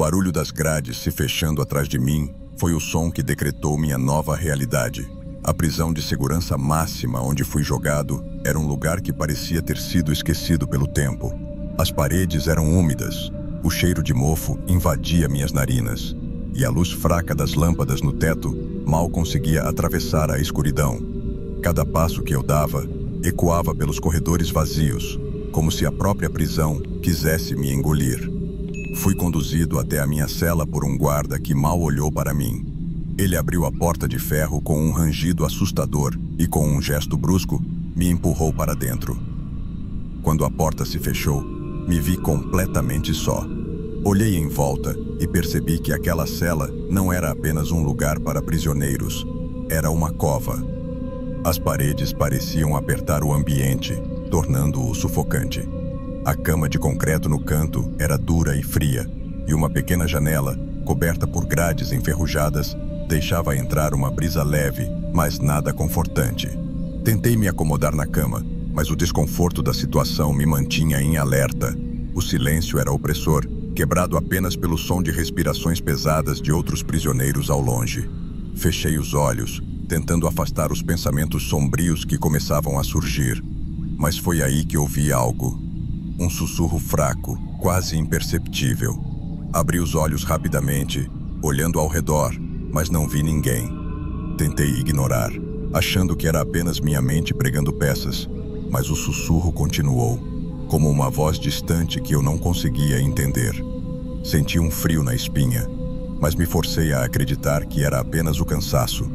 barulho das grades se fechando atrás de mim foi o som que decretou minha nova realidade. A prisão de segurança máxima onde fui jogado era um lugar que parecia ter sido esquecido pelo tempo. As paredes eram úmidas, o cheiro de mofo invadia minhas narinas, e a luz fraca das lâmpadas no teto mal conseguia atravessar a escuridão. Cada passo que eu dava ecoava pelos corredores vazios, como se a própria prisão quisesse me engolir. Fui conduzido até a minha cela por um guarda que mal olhou para mim. Ele abriu a porta de ferro com um rangido assustador e, com um gesto brusco, me empurrou para dentro. Quando a porta se fechou, me vi completamente só. Olhei em volta e percebi que aquela cela não era apenas um lugar para prisioneiros, era uma cova. As paredes pareciam apertar o ambiente, tornando-o sufocante. A cama de concreto no canto era dura e fria, e uma pequena janela, coberta por grades enferrujadas, deixava entrar uma brisa leve, mas nada confortante. Tentei me acomodar na cama, mas o desconforto da situação me mantinha em alerta. O silêncio era opressor, quebrado apenas pelo som de respirações pesadas de outros prisioneiros ao longe. Fechei os olhos, tentando afastar os pensamentos sombrios que começavam a surgir. Mas foi aí que ouvi algo. Um sussurro fraco, quase imperceptível. Abri os olhos rapidamente, olhando ao redor, mas não vi ninguém. Tentei ignorar, achando que era apenas minha mente pregando peças, mas o sussurro continuou, como uma voz distante que eu não conseguia entender. Senti um frio na espinha, mas me forcei a acreditar que era apenas o cansaço.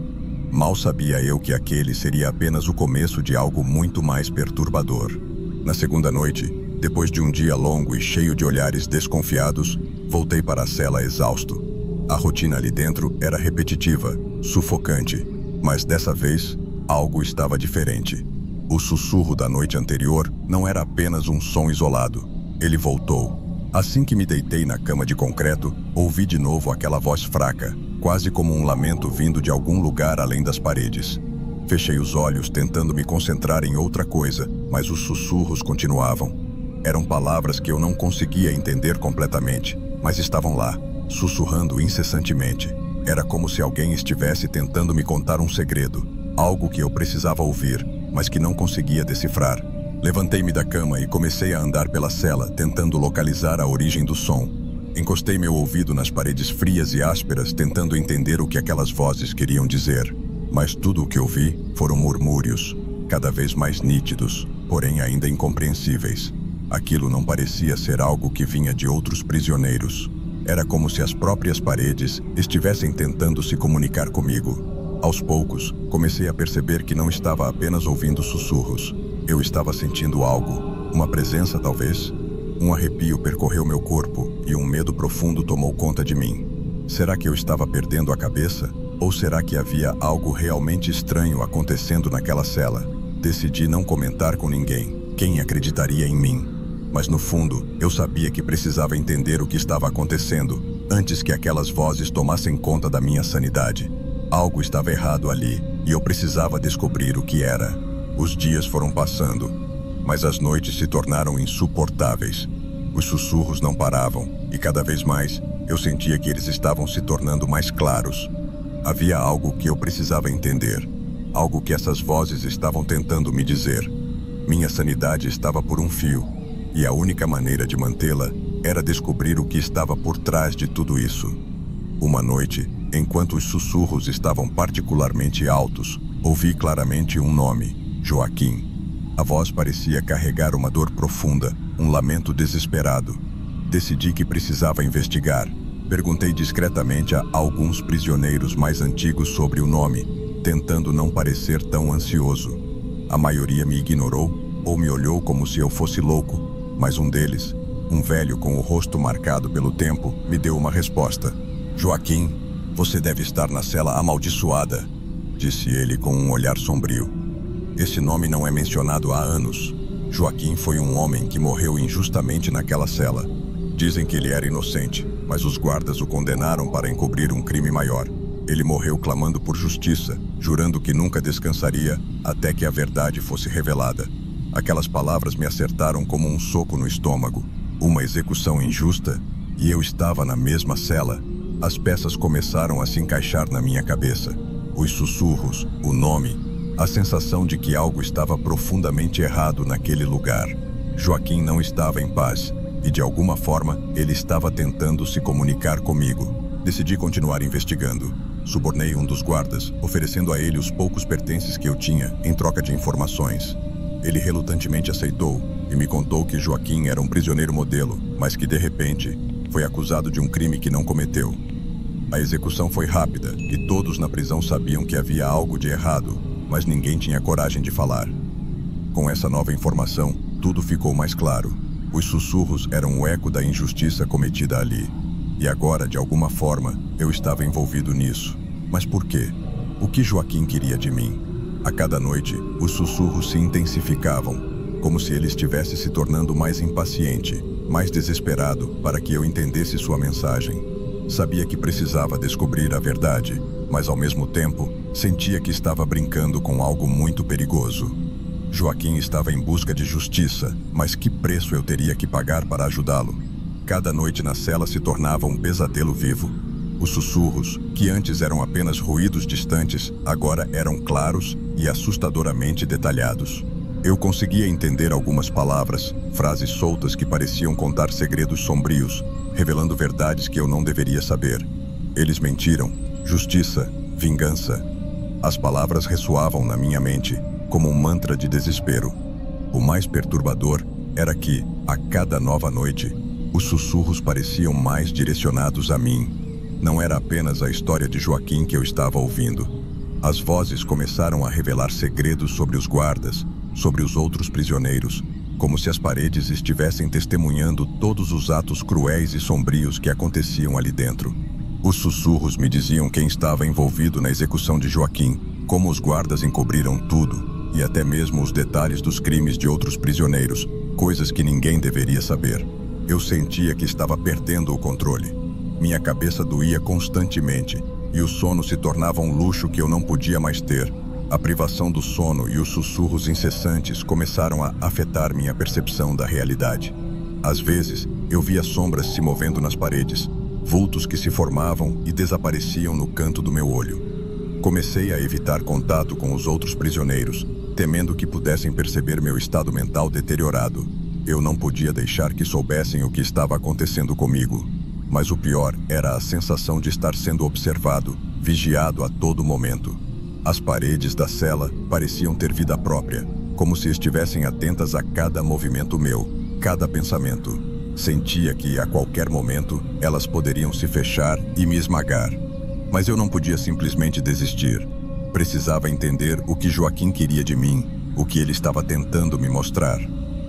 Mal sabia eu que aquele seria apenas o começo de algo muito mais perturbador. Na segunda noite, depois de um dia longo e cheio de olhares desconfiados, voltei para a cela exausto. A rotina ali dentro era repetitiva, sufocante, mas dessa vez, algo estava diferente. O sussurro da noite anterior não era apenas um som isolado. Ele voltou. Assim que me deitei na cama de concreto, ouvi de novo aquela voz fraca, quase como um lamento vindo de algum lugar além das paredes. Fechei os olhos tentando me concentrar em outra coisa, mas os sussurros continuavam. Eram palavras que eu não conseguia entender completamente, mas estavam lá, sussurrando incessantemente. Era como se alguém estivesse tentando me contar um segredo, algo que eu precisava ouvir, mas que não conseguia decifrar. Levantei-me da cama e comecei a andar pela cela, tentando localizar a origem do som. Encostei meu ouvido nas paredes frias e ásperas, tentando entender o que aquelas vozes queriam dizer. Mas tudo o que ouvi foram murmúrios, cada vez mais nítidos, porém ainda incompreensíveis. Aquilo não parecia ser algo que vinha de outros prisioneiros. Era como se as próprias paredes estivessem tentando se comunicar comigo. Aos poucos, comecei a perceber que não estava apenas ouvindo sussurros. Eu estava sentindo algo, uma presença talvez. Um arrepio percorreu meu corpo e um medo profundo tomou conta de mim. Será que eu estava perdendo a cabeça? Ou será que havia algo realmente estranho acontecendo naquela cela? Decidi não comentar com ninguém. Quem acreditaria em mim? Mas no fundo, eu sabia que precisava entender o que estava acontecendo antes que aquelas vozes tomassem conta da minha sanidade. Algo estava errado ali e eu precisava descobrir o que era. Os dias foram passando, mas as noites se tornaram insuportáveis. Os sussurros não paravam e cada vez mais eu sentia que eles estavam se tornando mais claros. Havia algo que eu precisava entender, algo que essas vozes estavam tentando me dizer. Minha sanidade estava por um fio, e a única maneira de mantê-la era descobrir o que estava por trás de tudo isso. Uma noite, enquanto os sussurros estavam particularmente altos, ouvi claramente um nome: Joaquim. A voz parecia carregar uma dor profunda, um lamento desesperado. Decidi que precisava investigar. Perguntei discretamente a alguns prisioneiros mais antigos sobre o nome, tentando não parecer tão ansioso. A maioria me ignorou ou me olhou como se eu fosse louco, mas um deles, um velho com o rosto marcado pelo tempo, me deu uma resposta. Joaquim, você deve estar na cela amaldiçoada, disse ele com um olhar sombrio. Esse nome não é mencionado há anos. Joaquim foi um homem que morreu injustamente naquela cela. Dizem que ele era inocente, mas os guardas o condenaram para encobrir um crime maior. Ele morreu clamando por justiça, jurando que nunca descansaria até que a verdade fosse revelada. Aquelas palavras me acertaram como um soco no estômago. Uma execução injusta? e eu estava na mesma cela. As peças começaram a se encaixar na minha cabeça. Os sussurros, o nome, a sensação de que algo estava profundamente errado naquele lugar. Joaquim não estava em paz, e de alguma forma ele estava tentando se comunicar comigo. Decidi continuar investigando. Subornei um dos guardas, oferecendo a ele os poucos pertences que eu tinha em troca de informações. Ele relutantemente aceitou e me contou que Joaquim era um prisioneiro modelo, mas que de repente foi acusado de um crime que não cometeu. A execução foi rápida e todos na prisão sabiam que havia algo de errado, mas ninguém tinha coragem de falar. Com essa nova informação, tudo ficou mais claro. Os sussurros eram o eco da injustiça cometida ali. E agora, de alguma forma, eu estava envolvido nisso. Mas por quê? O que Joaquim queria de mim? A cada noite, os sussurros se intensificavam, como se ele estivesse se tornando mais impaciente, mais desesperado para que eu entendesse sua mensagem. Sabia que precisava descobrir a verdade, mas ao mesmo tempo, sentia que estava brincando com algo muito perigoso. Joaquim estava em busca de justiça, mas que preço eu teria que pagar para ajudá-lo? Cada noite na cela se tornava um pesadelo vivo. Os sussurros, que antes eram apenas ruídos distantes, agora eram claros e assustadoramente detalhados. Eu conseguia entender algumas palavras, frases soltas que pareciam contar segredos sombrios, revelando verdades que eu não deveria saber. Eles mentiram. Justiça, vingança. As palavras ressoavam na minha mente, como um mantra de desespero. O mais perturbador era que, a cada nova noite, os sussurros pareciam mais direcionados a mim. Não era apenas a história de Joaquim que eu estava ouvindo. As vozes começaram a revelar segredos sobre os guardas, sobre os outros prisioneiros, como se as paredes estivessem testemunhando todos os atos cruéis e sombrios que aconteciam ali dentro. Os sussurros me diziam quem estava envolvido na execução de Joaquim, como os guardas encobriram tudo, e até mesmo os detalhes dos crimes de outros prisioneiros, coisas que ninguém deveria saber. Eu sentia que estava perdendo o controle. Minha cabeça doía constantemente, e o sono se tornava um luxo que eu não podia mais ter. A privação do sono e os sussurros incessantes começaram a afetar minha percepção da realidade. Às vezes, eu via sombras se movendo nas paredes, vultos que se formavam e desapareciam no canto do meu olho. Comecei a evitar contato com os outros prisioneiros, temendo que pudessem perceber meu estado mental deteriorado. Eu não podia deixar que soubessem o que estava acontecendo comigo. Mas o pior era a sensação de estar sendo observado, vigiado a todo momento. As paredes da cela pareciam ter vida própria, como se estivessem atentas a cada movimento meu, cada pensamento. Sentia que, a qualquer momento, elas poderiam se fechar e me esmagar. Mas eu não podia simplesmente desistir. Precisava entender o que Joaquim queria de mim, o que ele estava tentando me mostrar.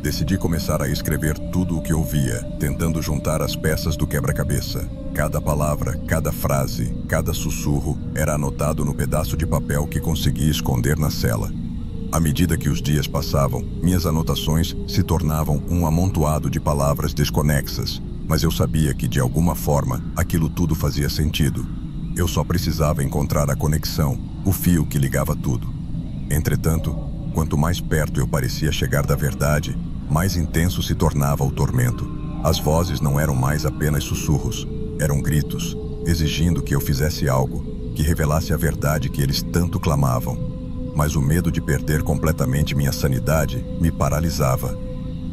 Decidi começar a escrever tudo o que ouvia, tentando juntar as peças do quebra-cabeça. Cada palavra, cada frase, cada sussurro era anotado no pedaço de papel que consegui esconder na cela. À medida que os dias passavam, minhas anotações se tornavam um amontoado de palavras desconexas, mas eu sabia que, de alguma forma, aquilo tudo fazia sentido. Eu só precisava encontrar a conexão, o fio que ligava tudo. Entretanto, quanto mais perto eu parecia chegar da verdade, mais intenso se tornava o tormento. As vozes não eram mais apenas sussurros, eram gritos, exigindo que eu fizesse algo, que revelasse a verdade que eles tanto clamavam. Mas o medo de perder completamente minha sanidade me paralisava.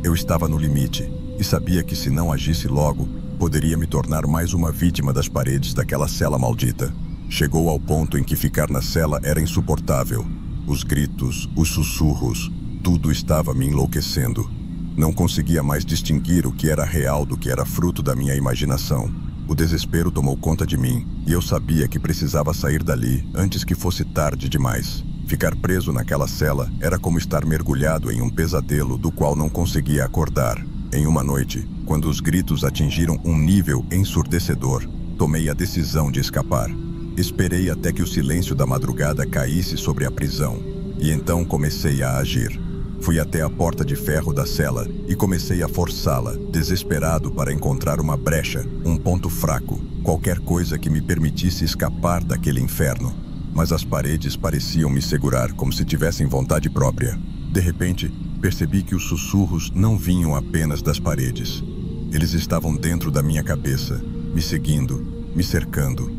Eu estava no limite e sabia que, se não agisse logo, poderia me tornar mais uma vítima das paredes daquela cela maldita. Chegou ao ponto em que ficar na cela era insuportável. Os gritos, os sussurros, tudo estava me enlouquecendo. Não conseguia mais distinguir o que era real do que era fruto da minha imaginação. O desespero tomou conta de mim e eu sabia que precisava sair dali antes que fosse tarde demais. Ficar preso naquela cela era como estar mergulhado em um pesadelo do qual não conseguia acordar. Em uma noite, quando os gritos atingiram um nível ensurdecedor, tomei a decisão de escapar. Esperei até que o silêncio da madrugada caísse sobre a prisão, e então comecei a agir. Fui até a porta de ferro da cela e comecei a forçá-la, desesperado para encontrar uma brecha, um ponto fraco, qualquer coisa que me permitisse escapar daquele inferno. Mas as paredes pareciam me segurar como se tivessem vontade própria. De repente, percebi que os sussurros não vinham apenas das paredes. Eles estavam dentro da minha cabeça, me seguindo, me cercando.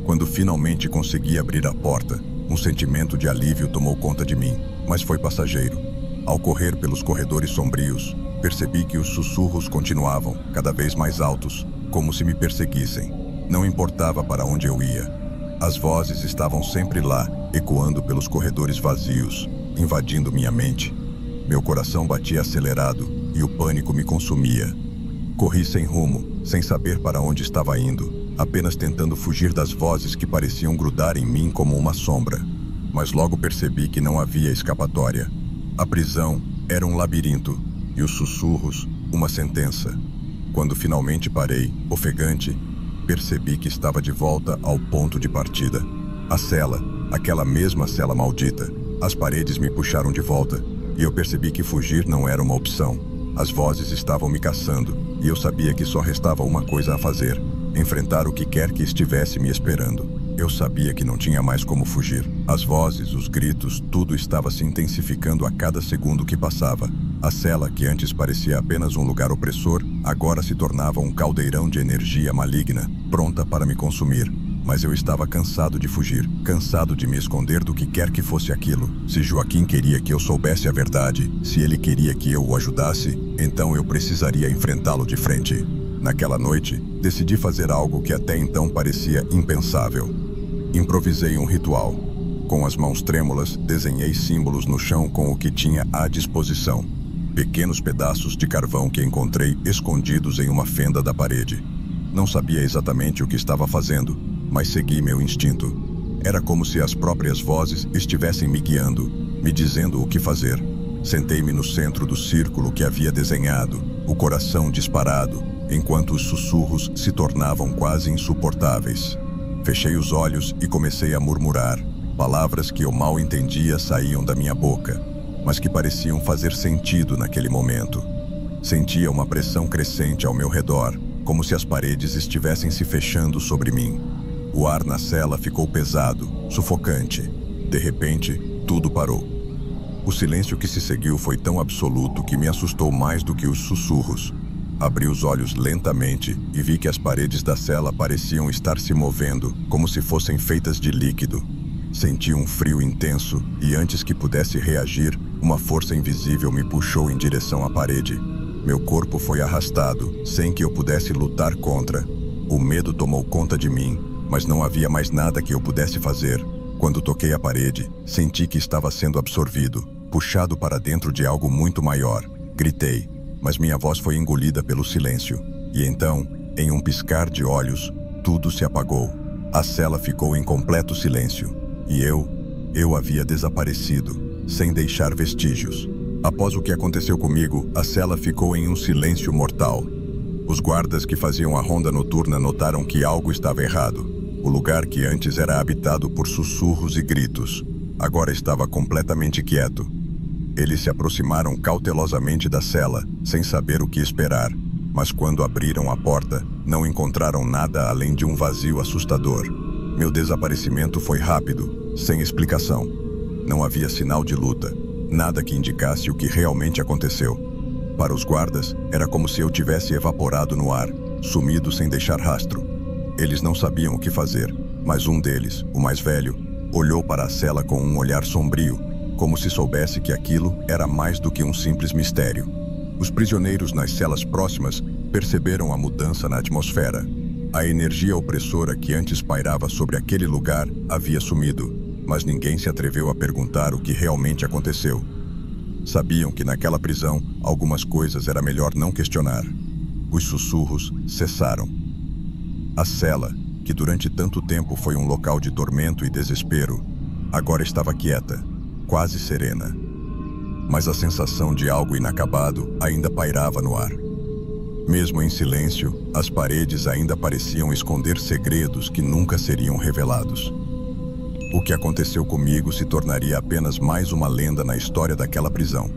Quando finalmente consegui abrir a porta, um sentimento de alívio tomou conta de mim, mas foi passageiro. Ao correr pelos corredores sombrios, percebi que os sussurros continuavam, cada vez mais altos, como se me perseguissem. Não importava para onde eu ia. As vozes estavam sempre lá, ecoando pelos corredores vazios, invadindo minha mente. Meu coração batia acelerado e o pânico me consumia. Corri sem rumo, sem saber para onde estava indo, apenas tentando fugir das vozes que pareciam grudar em mim como uma sombra. Mas logo percebi que não havia escapatória. A prisão era um labirinto e os sussurros, uma sentença. Quando finalmente parei, ofegante, percebi que estava de volta ao ponto de partida. A cela, aquela mesma cela maldita. As paredes me puxaram de volta e eu percebi que fugir não era uma opção. As vozes estavam me caçando e eu sabia que só restava uma coisa a fazer: enfrentar o que quer que estivesse me esperando. Eu sabia que não tinha mais como fugir. As vozes, os gritos, tudo estava se intensificando a cada segundo que passava. A cela, que antes parecia apenas um lugar opressor, agora se tornava um caldeirão de energia maligna, pronta para me consumir. Mas eu estava cansado de fugir, cansado de me esconder do que quer que fosse aquilo. Se Joaquim queria que eu soubesse a verdade, se ele queria que eu o ajudasse, então eu precisaria enfrentá-lo de frente. Naquela noite, decidi fazer algo que até então parecia impensável. Improvisei um ritual. Com as mãos trêmulas, desenhei símbolos no chão com o que tinha à disposição. Pequenos pedaços de carvão que encontrei escondidos em uma fenda da parede. Não sabia exatamente o que estava fazendo, mas segui meu instinto. Era como se as próprias vozes estivessem me guiando, me dizendo o que fazer. Sentei-me no centro do círculo que havia desenhado, o coração disparado, enquanto os sussurros se tornavam quase insuportáveis. Fechei os olhos e comecei a murmurar. Palavras que eu mal entendia saíam da minha boca, mas que pareciam fazer sentido naquele momento. Sentia uma pressão crescente ao meu redor, como se as paredes estivessem se fechando sobre mim. O ar na cela ficou pesado, sufocante. De repente, tudo parou. O silêncio que se seguiu foi tão absoluto que me assustou mais do que os sussurros. Abri os olhos lentamente e vi que as paredes da cela pareciam estar se movendo, como se fossem feitas de líquido. Senti um frio intenso e, antes que pudesse reagir, uma força invisível me puxou em direção à parede. Meu corpo foi arrastado, sem que eu pudesse lutar contra. O medo tomou conta de mim, mas não havia mais nada que eu pudesse fazer. Quando toquei a parede, senti que estava sendo absorvido, puxado para dentro de algo muito maior. Gritei, mas minha voz foi engolida pelo silêncio. E então, em um piscar de olhos, tudo se apagou. A cela ficou em completo silêncio. E eu havia desaparecido, sem deixar vestígios. Após o que aconteceu comigo, a cela ficou em um silêncio mortal. Os guardas que faziam a ronda noturna notaram que algo estava errado. O lugar que antes era habitado por sussurros e gritos, agora estava completamente quieto. Eles se aproximaram cautelosamente da cela, sem saber o que esperar. Mas quando abriram a porta, não encontraram nada além de um vazio assustador. Meu desaparecimento foi rápido, sem explicação. Não havia sinal de luta, nada que indicasse o que realmente aconteceu. Para os guardas, era como se eu tivesse evaporado no ar, sumido sem deixar rastro. Eles não sabiam o que fazer, mas um deles, o mais velho, olhou para a cela com um olhar sombrio, como se soubesse que aquilo era mais do que um simples mistério. Os prisioneiros nas celas próximas perceberam a mudança na atmosfera. A energia opressora que antes pairava sobre aquele lugar havia sumido, mas ninguém se atreveu a perguntar o que realmente aconteceu. Sabiam que naquela prisão algumas coisas era melhor não questionar. Os sussurros cessaram. A cela, que durante tanto tempo foi um local de tormento e desespero, agora estava quieta, quase serena. Mas a sensação de algo inacabado ainda pairava no ar. Mesmo em silêncio, as paredes ainda pareciam esconder segredos que nunca seriam revelados. O que aconteceu comigo se tornaria apenas mais uma lenda na história daquela prisão.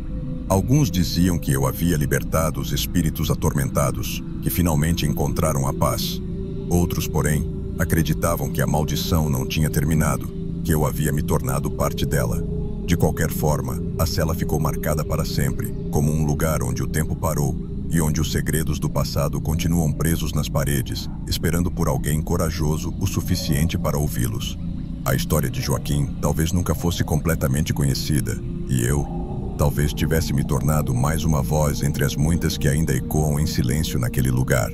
Alguns diziam que eu havia libertado os espíritos atormentados, que finalmente encontraram a paz. Outros, porém, acreditavam que a maldição não tinha terminado, que eu havia me tornado parte dela. De qualquer forma, a cela ficou marcada para sempre, como um lugar onde o tempo parou e onde os segredos do passado continuam presos nas paredes, esperando por alguém corajoso o suficiente para ouvi-los. A história de Joaquim talvez nunca fosse completamente conhecida, e eu talvez tivesse me tornado mais uma voz entre as muitas que ainda ecoam em silêncio naquele lugar.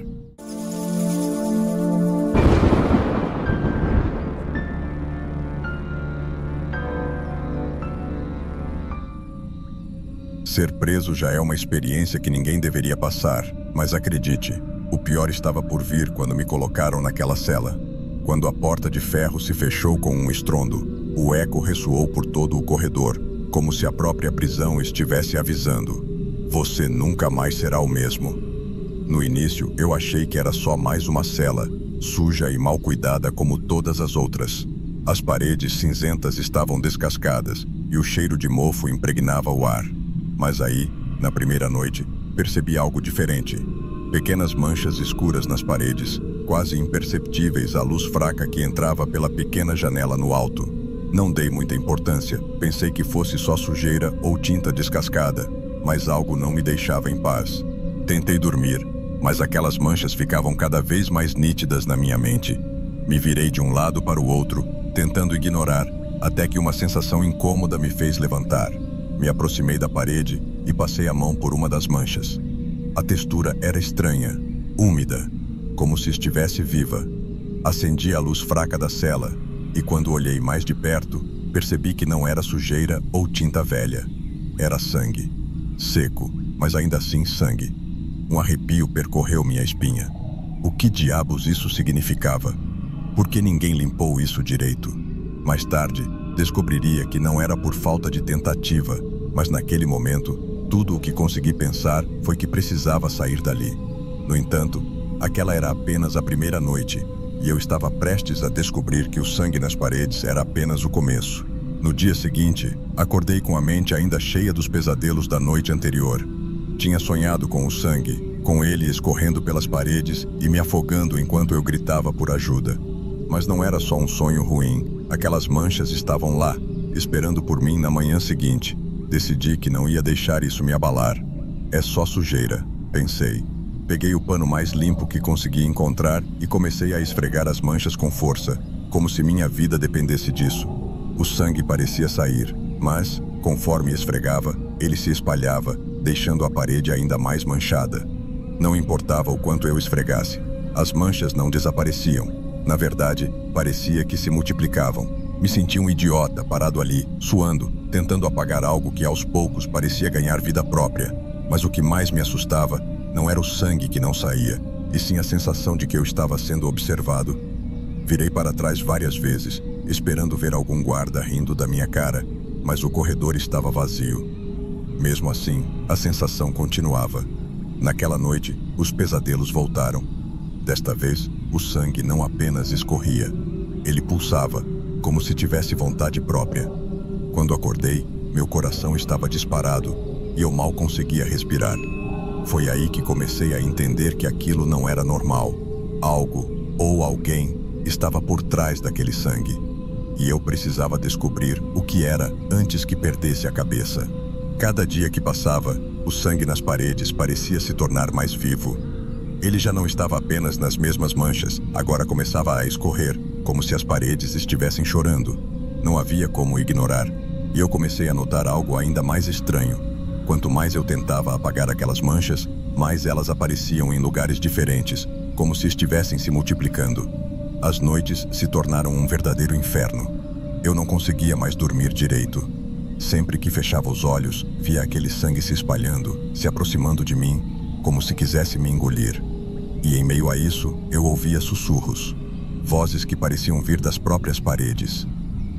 Ser preso já é uma experiência que ninguém deveria passar, mas acredite, o pior estava por vir quando me colocaram naquela cela. Quando a porta de ferro se fechou com um estrondo, o eco ressoou por todo o corredor, como se a própria prisão estivesse avisando: você nunca mais será o mesmo. No início, eu achei que era só mais uma cela, suja e mal cuidada como todas as outras. As paredes cinzentas estavam descascadas e o cheiro de mofo impregnava o ar. Mas aí, na primeira noite, percebi algo diferente. Pequenas manchas escuras nas paredes, quase imperceptíveis à luz fraca que entrava pela pequena janela no alto. Não dei muita importância, pensei que fosse só sujeira ou tinta descascada, mas algo não me deixava em paz. Tentei dormir, mas aquelas manchas ficavam cada vez mais nítidas na minha mente. Me virei de um lado para o outro, tentando ignorar, até que uma sensação incômoda me fez levantar. Me aproximei da parede e passei a mão por uma das manchas. A textura era estranha, úmida, como se estivesse viva. Acendi a luz fraca da cela e, quando olhei mais de perto, percebi que não era sujeira ou tinta velha. Era sangue. Seco, mas ainda assim sangue. Um arrepio percorreu minha espinha. O que diabos isso significava? Por que ninguém limpou isso direito? Mais tarde, descobriria que não era por falta de tentativa, mas naquele momento, tudo o que consegui pensar foi que precisava sair dali. No entanto, aquela era apenas a primeira noite, e eu estava prestes a descobrir que o sangue nas paredes era apenas o começo. No dia seguinte, acordei com a mente ainda cheia dos pesadelos da noite anterior. Tinha sonhado com o sangue, com ele escorrendo pelas paredes e me afogando enquanto eu gritava por ajuda. Mas não era só um sonho ruim. Aquelas manchas estavam lá, esperando por mim na manhã seguinte. Decidi que não ia deixar isso me abalar. É só sujeira, pensei. Peguei o pano mais limpo que consegui encontrar e comecei a esfregar as manchas com força, como se minha vida dependesse disso. O sangue parecia sair, mas, conforme esfregava, ele se espalhava, deixando a parede ainda mais manchada. Não importava o quanto eu esfregasse, as manchas não desapareciam. Na verdade, parecia que se multiplicavam. Me senti um idiota parado ali, suando, tentando apagar algo que aos poucos parecia ganhar vida própria. Mas o que mais me assustava não era o sangue que não saía, e sim a sensação de que eu estava sendo observado. Virei para trás várias vezes, esperando ver algum guarda rindo da minha cara, mas o corredor estava vazio. Mesmo assim, a sensação continuava. Naquela noite, os pesadelos voltaram. Desta vez, o sangue não apenas escorria, ele pulsava, como se tivesse vontade própria. Quando acordei, meu coração estava disparado e eu mal conseguia respirar. Foi aí que comecei a entender que aquilo não era normal. Algo, ou alguém, estava por trás daquele sangue. E eu precisava descobrir o que era antes que perdesse a cabeça. Cada dia que passava, o sangue nas paredes parecia se tornar mais vivo. Ele já não estava apenas nas mesmas manchas, agora começava a escorrer, como se as paredes estivessem chorando. Não havia como ignorar, e eu comecei a notar algo ainda mais estranho. Quanto mais eu tentava apagar aquelas manchas, mais elas apareciam em lugares diferentes, como se estivessem se multiplicando. As noites se tornaram um verdadeiro inferno. Eu não conseguia mais dormir direito. Sempre que fechava os olhos, via aquele sangue se espalhando, se aproximando de mim, como se quisesse me engolir. E em meio a isso, eu ouvia sussurros. Vozes que pareciam vir das próprias paredes.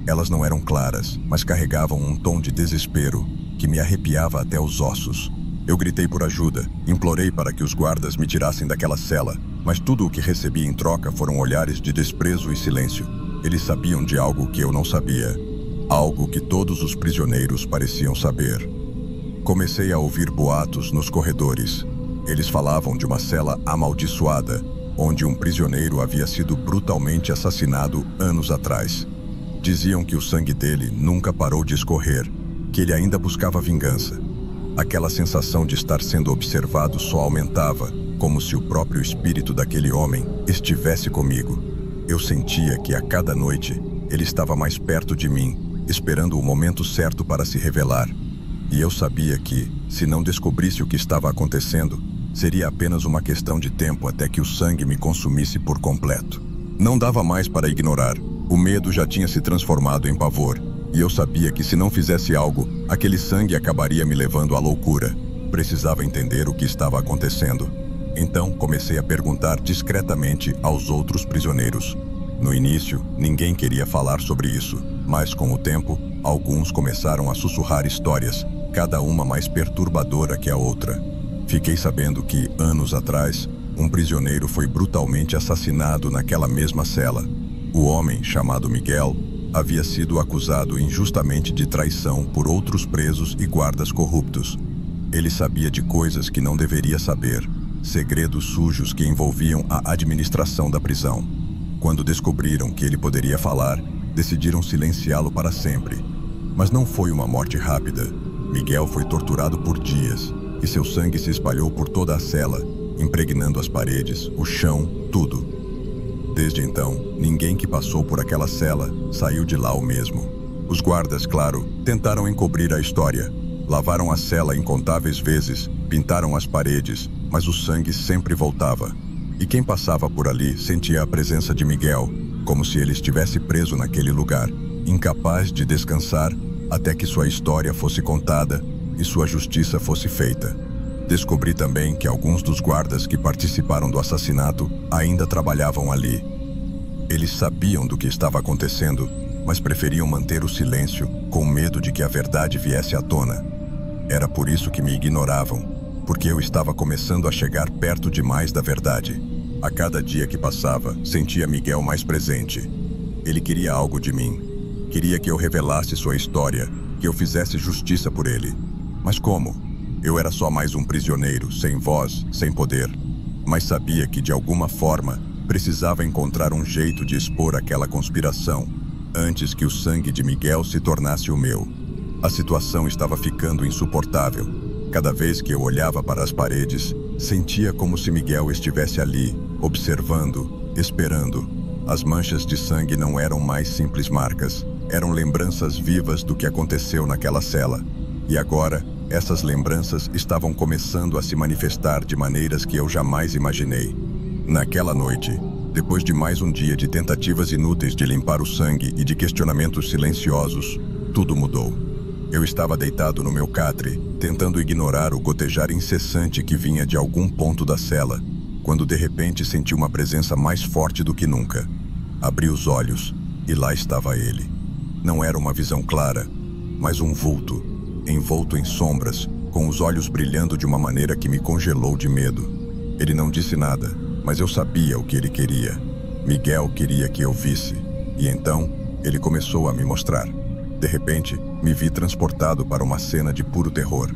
Elas não eram claras, mas carregavam um tom de desespero que me arrepiava até os ossos. Eu gritei por ajuda, implorei para que os guardas me tirassem daquela cela, mas tudo o que recebi em troca foram olhares de desprezo e silêncio. Eles sabiam de algo que eu não sabia. Algo que todos os prisioneiros pareciam saber. Comecei a ouvir boatos nos corredores. Eles falavam de uma cela amaldiçoada, onde um prisioneiro havia sido brutalmente assassinado anos atrás. Diziam que o sangue dele nunca parou de escorrer, que ele ainda buscava vingança. Aquela sensação de estar sendo observado só aumentava, como se o próprio espírito daquele homem estivesse comigo. Eu sentia que a cada noite ele estava mais perto de mim, esperando o momento certo para se revelar. E eu sabia que, se não descobrisse o que estava acontecendo, seria apenas uma questão de tempo até que o sangue me consumisse por completo. Não dava mais para ignorar. O medo já tinha se transformado em pavor, e eu sabia que se não fizesse algo, aquele sangue acabaria me levando à loucura. Precisava entender o que estava acontecendo. Então comecei a perguntar discretamente aos outros prisioneiros. No início, ninguém queria falar sobre isso, mas com o tempo, alguns começaram a sussurrar histórias, cada uma mais perturbadora que a outra. Fiquei sabendo que, anos atrás, um prisioneiro foi brutalmente assassinado naquela mesma cela. O homem, chamado Miguel, havia sido acusado injustamente de traição por outros presos e guardas corruptos. Ele sabia de coisas que não deveria saber, segredos sujos que envolviam a administração da prisão. Quando descobriram que ele poderia falar, decidiram silenciá-lo para sempre. Mas não foi uma morte rápida. Miguel foi torturado por dias, e seu sangue se espalhou por toda a cela, impregnando as paredes, o chão, tudo. Desde então, ninguém que passou por aquela cela saiu de lá o mesmo. Os guardas, claro, tentaram encobrir a história. Lavaram a cela incontáveis vezes, pintaram as paredes, mas o sangue sempre voltava. E quem passava por ali sentia a presença de Miguel, como se ele estivesse preso naquele lugar, incapaz de descansar até que sua história fosse contada e sua justiça fosse feita. Descobri também que alguns dos guardas que participaram do assassinato ainda trabalhavam ali. Eles sabiam do que estava acontecendo, mas preferiam manter o silêncio com medo de que a verdade viesse à tona. Era por isso que me ignoravam, porque eu estava começando a chegar perto demais da verdade. A cada dia que passava, sentia Miguel mais presente. Ele queria algo de mim. Queria que eu revelasse sua história, que eu fizesse justiça por ele. Mas como? Eu era só mais um prisioneiro, sem voz, sem poder. Mas sabia que, de alguma forma, precisava encontrar um jeito de expor aquela conspiração, antes que o sangue de Miguel se tornasse o meu. A situação estava ficando insuportável. Cada vez que eu olhava para as paredes, sentia como se Miguel estivesse ali, observando, esperando. As manchas de sangue não eram mais simples marcas, eram lembranças vivas do que aconteceu naquela cela. E agora, essas lembranças estavam começando a se manifestar de maneiras que eu jamais imaginei. Naquela noite, depois de mais um dia de tentativas inúteis de limpar o sangue e de questionamentos silenciosos, tudo mudou. Eu estava deitado no meu catre, tentando ignorar o gotejar incessante que vinha de algum ponto da cela, quando de repente senti uma presença mais forte do que nunca. Abri os olhos e lá estava ele. Não era uma visão clara, mas um vulto, envolto em sombras, com os olhos brilhando de uma maneira que me congelou de medo. Ele não disse nada, mas eu sabia o que ele queria. Miguel queria que eu visse, e então ele começou a me mostrar. De repente, me vi transportado para uma cena de puro terror.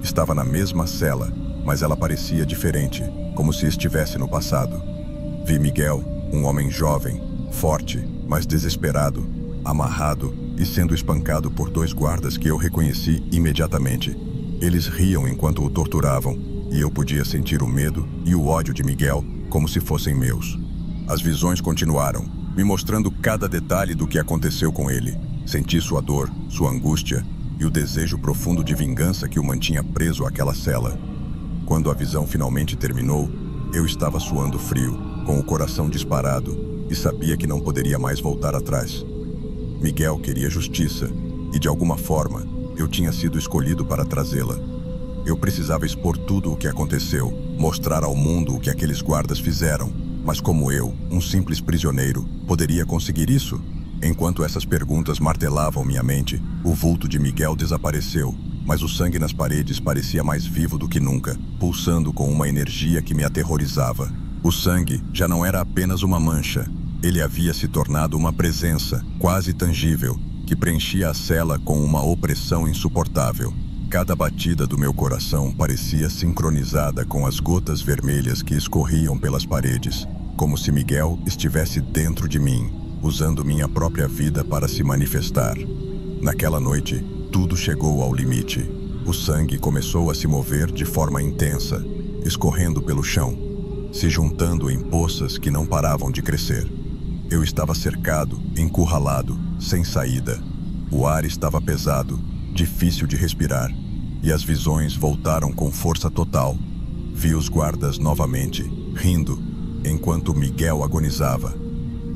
Estava na mesma cela, mas ela parecia diferente, como se estivesse no passado. Vi Miguel, um homem jovem, forte, mas desesperado, amarrado e sendo espancado por 2 guardas que eu reconheci imediatamente. Eles riam enquanto o torturavam, e eu podia sentir o medo e o ódio de Miguel como se fossem meus. As visões continuaram, me mostrando cada detalhe do que aconteceu com ele. Senti sua dor, sua angústia e o desejo profundo de vingança que o mantinha preso àquela cela. Quando a visão finalmente terminou, eu estava suando frio, com o coração disparado, e sabia que não poderia mais voltar atrás. Miguel queria justiça, e de alguma forma, eu tinha sido escolhido para trazê-la. Eu precisava expor tudo o que aconteceu, mostrar ao mundo o que aqueles guardas fizeram, mas como eu, um simples prisioneiro, poderia conseguir isso? Enquanto essas perguntas martelavam minha mente, o vulto de Miguel desapareceu, mas o sangue nas paredes parecia mais vivo do que nunca, pulsando com uma energia que me aterrorizava. O sangue já não era apenas uma mancha. Ele havia se tornado uma presença, quase tangível, que preenchia a cela com uma opressão insuportável. Cada batida do meu coração parecia sincronizada com as gotas vermelhas que escorriam pelas paredes, como se Miguel estivesse dentro de mim, usando minha própria vida para se manifestar. Naquela noite, tudo chegou ao limite. O sangue começou a se mover de forma intensa, escorrendo pelo chão, se juntando em poças que não paravam de crescer. Eu estava cercado, encurralado, sem saída. O ar estava pesado, difícil de respirar, e as visões voltaram com força total. Vi os guardas novamente, rindo, enquanto Miguel agonizava.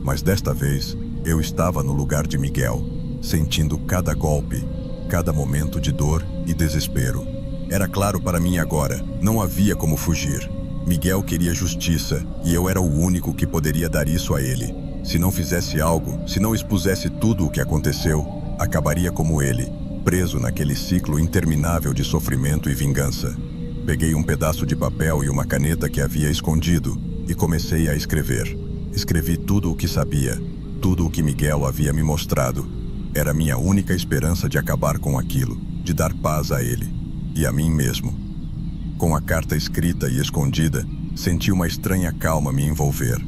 Mas desta vez, eu estava no lugar de Miguel, sentindo cada golpe, cada momento de dor e desespero. Era claro para mim agora, não havia como fugir. Miguel queria justiça, e eu era o único que poderia dar isso a ele. Se não fizesse algo, se não expusesse tudo o que aconteceu, acabaria como ele, preso naquele ciclo interminável de sofrimento e vingança. Peguei um pedaço de papel e uma caneta que havia escondido e comecei a escrever. Escrevi tudo o que sabia, tudo o que Miguel havia me mostrado. Era minha única esperança de acabar com aquilo, de dar paz a ele e a mim mesmo. Com a carta escrita e escondida, senti uma estranha calma me envolver.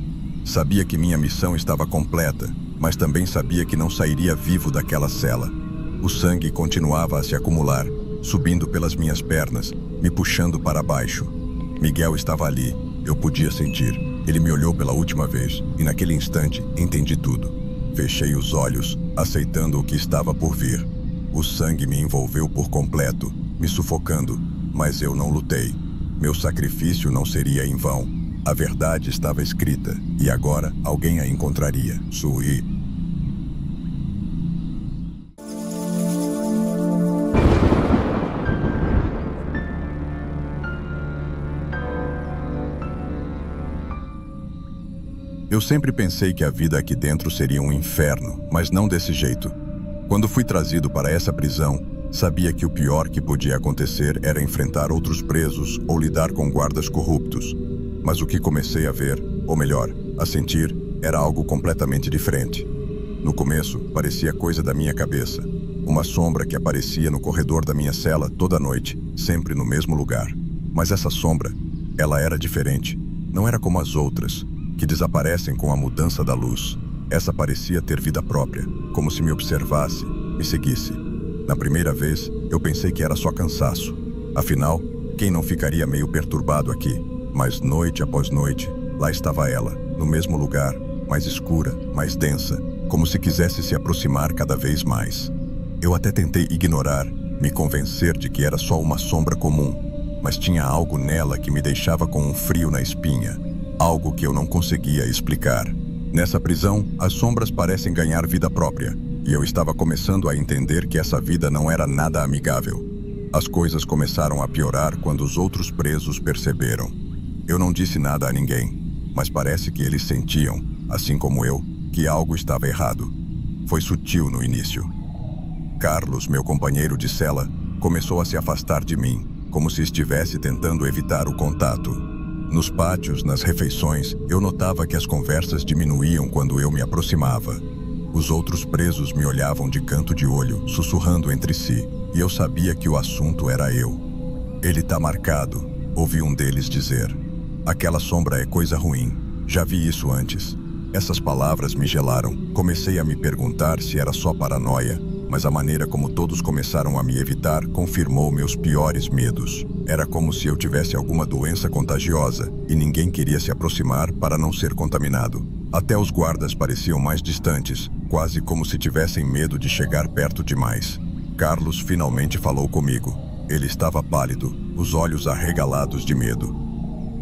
Sabia que minha missão estava completa, mas também sabia que não sairia vivo daquela cela. O sangue continuava a se acumular, subindo pelas minhas pernas, me puxando para baixo. Miguel estava ali, eu podia sentir. Ele me olhou pela última vez e naquele instante entendi tudo. Fechei os olhos, aceitando o que estava por vir. O sangue me envolveu por completo, me sufocando, mas eu não lutei. Meu sacrifício não seria em vão. A verdade estava escrita, e agora alguém a encontraria. Sorri. Eu sempre pensei que a vida aqui dentro seria um inferno, mas não desse jeito. Quando fui trazido para essa prisão, sabia que o pior que podia acontecer era enfrentar outros presos ou lidar com guardas corruptos. Mas o que comecei a ver, ou melhor, a sentir, era algo completamente diferente. No começo, parecia coisa da minha cabeça. Uma sombra que aparecia no corredor da minha cela toda noite, sempre no mesmo lugar. Mas essa sombra, ela era diferente. Não era como as outras, que desaparecem com a mudança da luz. Essa parecia ter vida própria, como se me observasse, me seguisse. Na primeira vez, eu pensei que era só cansaço. Afinal, quem não ficaria meio perturbado aqui? Mas noite após noite, lá estava ela, no mesmo lugar, mais escura, mais densa, como se quisesse se aproximar cada vez mais. Eu até tentei ignorar, me convencer de que era só uma sombra comum, mas tinha algo nela que me deixava com um frio na espinha, algo que eu não conseguia explicar. Nessa prisão, as sombras parecem ganhar vida própria, e eu estava começando a entender que essa vida não era nada amigável. As coisas começaram a piorar quando os outros presos perceberam. Eu não disse nada a ninguém, mas parece que eles sentiam, assim como eu, que algo estava errado. Foi sutil no início. Carlos, meu companheiro de cela, começou a se afastar de mim, como se estivesse tentando evitar o contato. Nos pátios, nas refeições, eu notava que as conversas diminuíam quando eu me aproximava. Os outros presos me olhavam de canto de olho, sussurrando entre si, e eu sabia que o assunto era eu. "Ele tá marcado", ouvi um deles dizer. "Aquela sombra é coisa ruim. Já vi isso antes." Essas palavras me gelaram. Comecei a me perguntar se era só paranoia, mas a maneira como todos começaram a me evitar confirmou meus piores medos. Era como se eu tivesse alguma doença contagiosa e ninguém queria se aproximar para não ser contaminado. Até os guardas pareciam mais distantes, quase como se tivessem medo de chegar perto demais. Carlos finalmente falou comigo. Ele estava pálido, os olhos arregalados de medo.